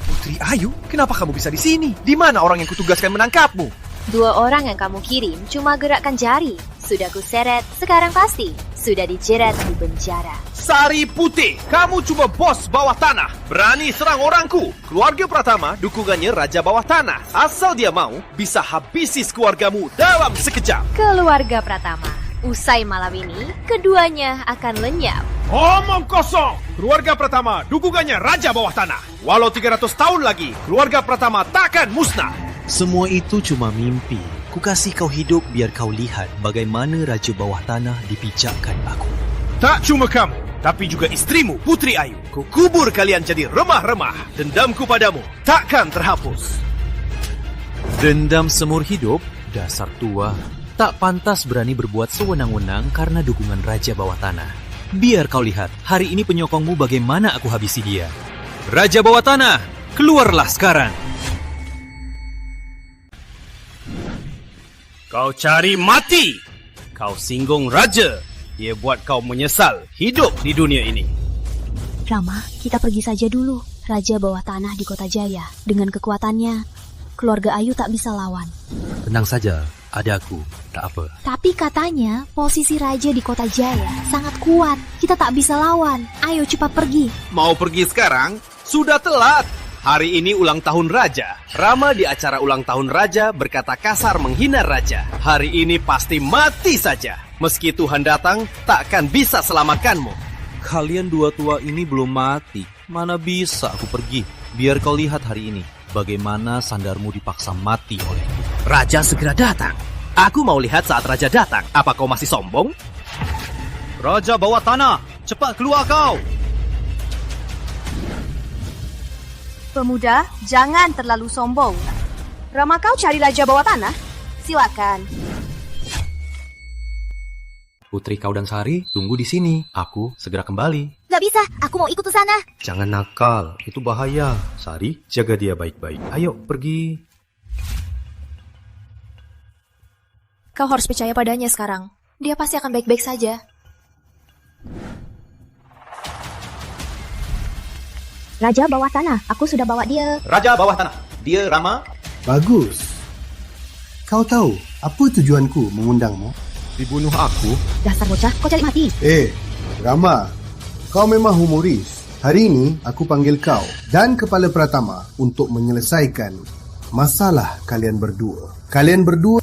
Putri Ayu, kenapa kamu bisa di sini? Di mana orang yang kutugaskan menangkapmu? 2 orang yang kamu kirim cuma gerakkan jari. Sudah kuseret, sekarang pasti sudah dijerat di penjara. Sari Putih, kamu cuma bos bawah tanah. Berani serang orangku. Keluarga Pratama dukungannya Raja Bawah Tanah. Asal dia mau, bisa habisi keluargamu dalam sekejap. Keluarga Pratama. Usai malam ini, keduanya akan lenyap. Omong kosong! Keluarga Pratama dukungannya Raja Bawah Tanah. Walau 300 tahun lagi, keluarga Pratama takkan musnah. Semua itu cuma mimpi. Ku kasih kau hidup biar kau lihat bagaimana Raja Bawah Tanah dipijakkan aku. Tak cuma kamu, tapi juga istrimu, Putri Ayu. Ku kubur kalian jadi remah-remah. Dendamku padamu takkan terhapus. Dendam seumur hidup? Dasar tua. Tak pantas berani berbuat sewenang-wenang karena dukungan Raja Bawah Tanah. Biar kau lihat, hari ini penyokongmu bagaimana aku habisi dia. Raja Bawah Tanah, keluarlah sekarang. Kau cari mati. Kau singgung Raja. Dia buat kau menyesal hidup di dunia ini. Rama, kita pergi saja dulu. Raja Bawah Tanah di Kota Jaya. Dengan kekuatannya, keluarga Ayu tak bisa lawan. Tenang saja, ada aku. Tak apa. Tapi katanya posisi Raja di Kota Jaya sangat kuat. Kita tak bisa lawan. Ayo cepat pergi. Mau pergi sekarang? Sudah telat. Hari ini ulang tahun Raja. Rama di acara ulang tahun Raja berkata kasar menghina Raja. Hari ini pasti mati saja. Meski Tuhan datang, takkan bisa selamatkanmu. Kalian dua tua ini belum mati. Mana bisa aku pergi? Biar kau lihat hari ini bagaimana sandarmu dipaksa mati olehku. Raja segera datang. Aku mau lihat saat Raja datang. Apa kau masih sombong? Raja Bawah Tanah, cepat keluar kau. Pemuda, jangan terlalu sombong. Rama kau cari Raja Bawah Tanah? Silakan. Putri kau dan Sari, tunggu di sini. Aku segera kembali. Gak bisa, aku mau ikut ke sana. Jangan nakal, itu bahaya. Sari, jaga dia baik-baik. Ayo, pergi. Kau harus percaya padanya sekarang. Dia pasti akan baik-baik saja. Raja Bawah Tanah, aku sudah bawa dia. Raja Bawah Tanah, dia Rama. Bagus. Kau tahu apa tujuanku mengundangmu? Dibunuh aku? Dasar bocah, kau cari mati. Rama, kau memang humoris. Hari ini aku panggil kau dan Kepala Pratama untuk menyelesaikan masalah kalian berdua. Kalian berdua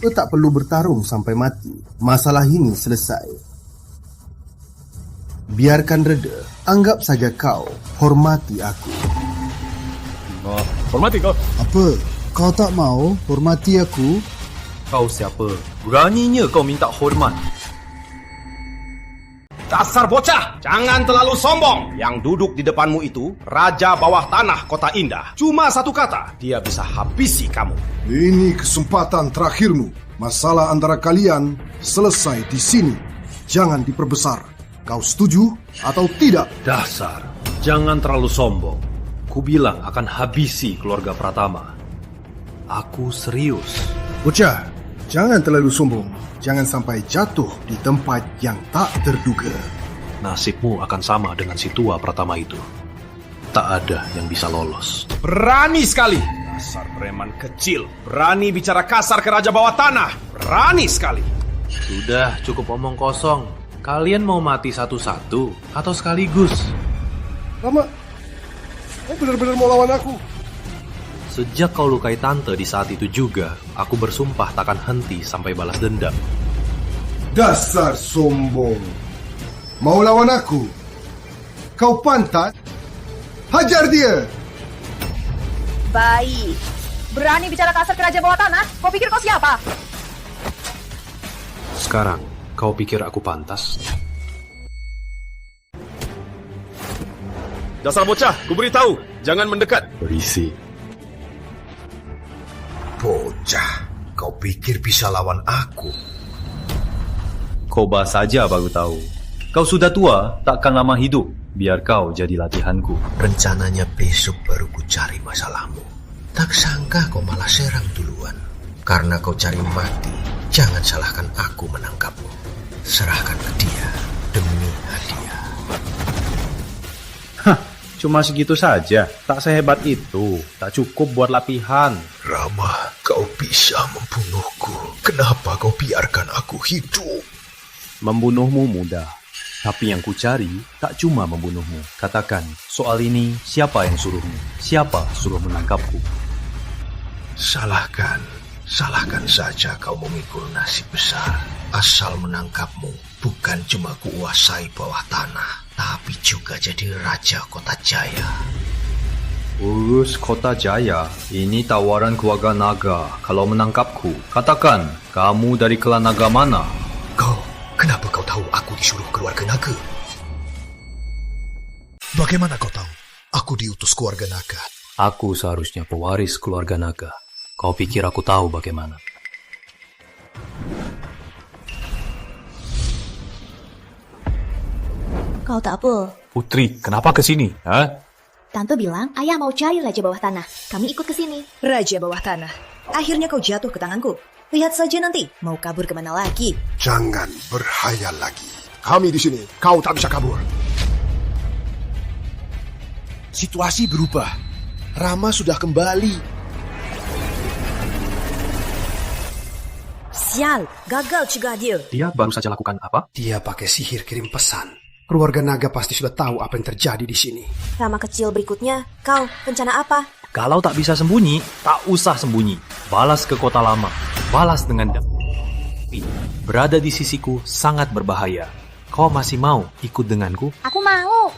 tak perlu bertarung sampai mati. Masalah ini selesai. Biarkan reda. Anggap saja kau hormati aku. Hormati kau? Apa? Kau tak mau hormati aku? Kau siapa? Beraninya kau minta hormat. Dasar bocah, jangan terlalu sombong. Yang duduk di depanmu itu Raja Bawah Tanah Kota Indah. Cuma satu kata, dia bisa habisi kamu. Ini kesempatan terakhirmu. Masalah antara kalian selesai di sini. Jangan diperbesar. Kau setuju atau tidak? Dasar, jangan terlalu sombong. Ku bilang akan habisi keluarga Pratama. Aku serius. Bocah, jangan terlalu sombong. Jangan sampai jatuh di tempat yang tak terduga. Nasibmu akan sama dengan si tua Pratama itu. Tak ada yang bisa lolos. Berani sekali. Dasar preman kecil, berani bicara kasar ke Raja Bawah Tanah. Berani sekali. Sudah, cukup omong kosong. Kalian mau mati satu-satu atau sekaligus? Rama, kau benar-benar mau lawan aku? Sejak kau lukai tante di saat itu juga, aku bersumpah takkan henti sampai balas dendam. Dasar sombong. Mau lawan aku? Kau pantas? Hajar dia! Baik. Berani bicara kasar ke Raja Bawah Tanah? Kau pikir kau siapa? Sekarang, kau pikir aku pantas? Dasar bocah, kuberitahu, jangan mendekat. Berisi. Bocah, kau pikir bisa lawan aku? Coba saja baru tahu. Kau sudah tua, takkan lama hidup. Biar kau jadi latihanku. Rencananya besok baru ku cari masalahmu. Tak sangka kau malah serang duluan. Karena kau cari mati, jangan salahkan aku menangkapmu. Serahkan ke dia demi hadiah. Hah, cuma segitu saja. Tak sehebat itu. Tak cukup buat latihan. Rama, kau bisa membunuhku. Kenapa kau biarkan aku hidup? Membunuhmu mudah. Tapi yang kucari tak cuma membunuhmu. Katakan, soal ini siapa yang suruhmu? Siapa suruh menangkapku? Salahkan saja kau memikul nasib besar. Asal menangkapmu bukan cuma kuasai bawah tanah, tapi juga jadi Raja Kota Jaya. Urus Kota Jaya, ini tawaran keluarga naga. Kalau menangkapku, katakan, kamu dari klan naga mana? Kenapa kau tahu aku disuruh keluarga naga? Bagaimana kau tahu? Aku diutus keluarga naga. Aku seharusnya pewaris keluarga naga. Kau pikir aku tahu bagaimana? Kau tak apa? Putri, kenapa ke sini? Tante bilang ayah mau cari Raja Bawah Tanah. Kami ikut ke sini. Raja Bawah Tanah. Akhirnya kau jatuh ke tanganku. Lihat saja nanti, mau kabur kemana lagi? Jangan berhayal lagi. Kami di sini, kau tak bisa kabur. Situasi berubah. Rama sudah kembali. Sial, gagal cegah dia. Dia baru saja lakukan apa? Dia pakai sihir kirim pesan. Keluarga naga pasti sudah tahu apa yang terjadi di sini. Rama kecil berikutnya, kau rencana apa? Kalau tak bisa sembunyi, tak usah sembunyi. Balas ke kota lama. Balas dengan berada di sisiku sangat berbahaya. Kau masih mau ikut denganku? Aku mau.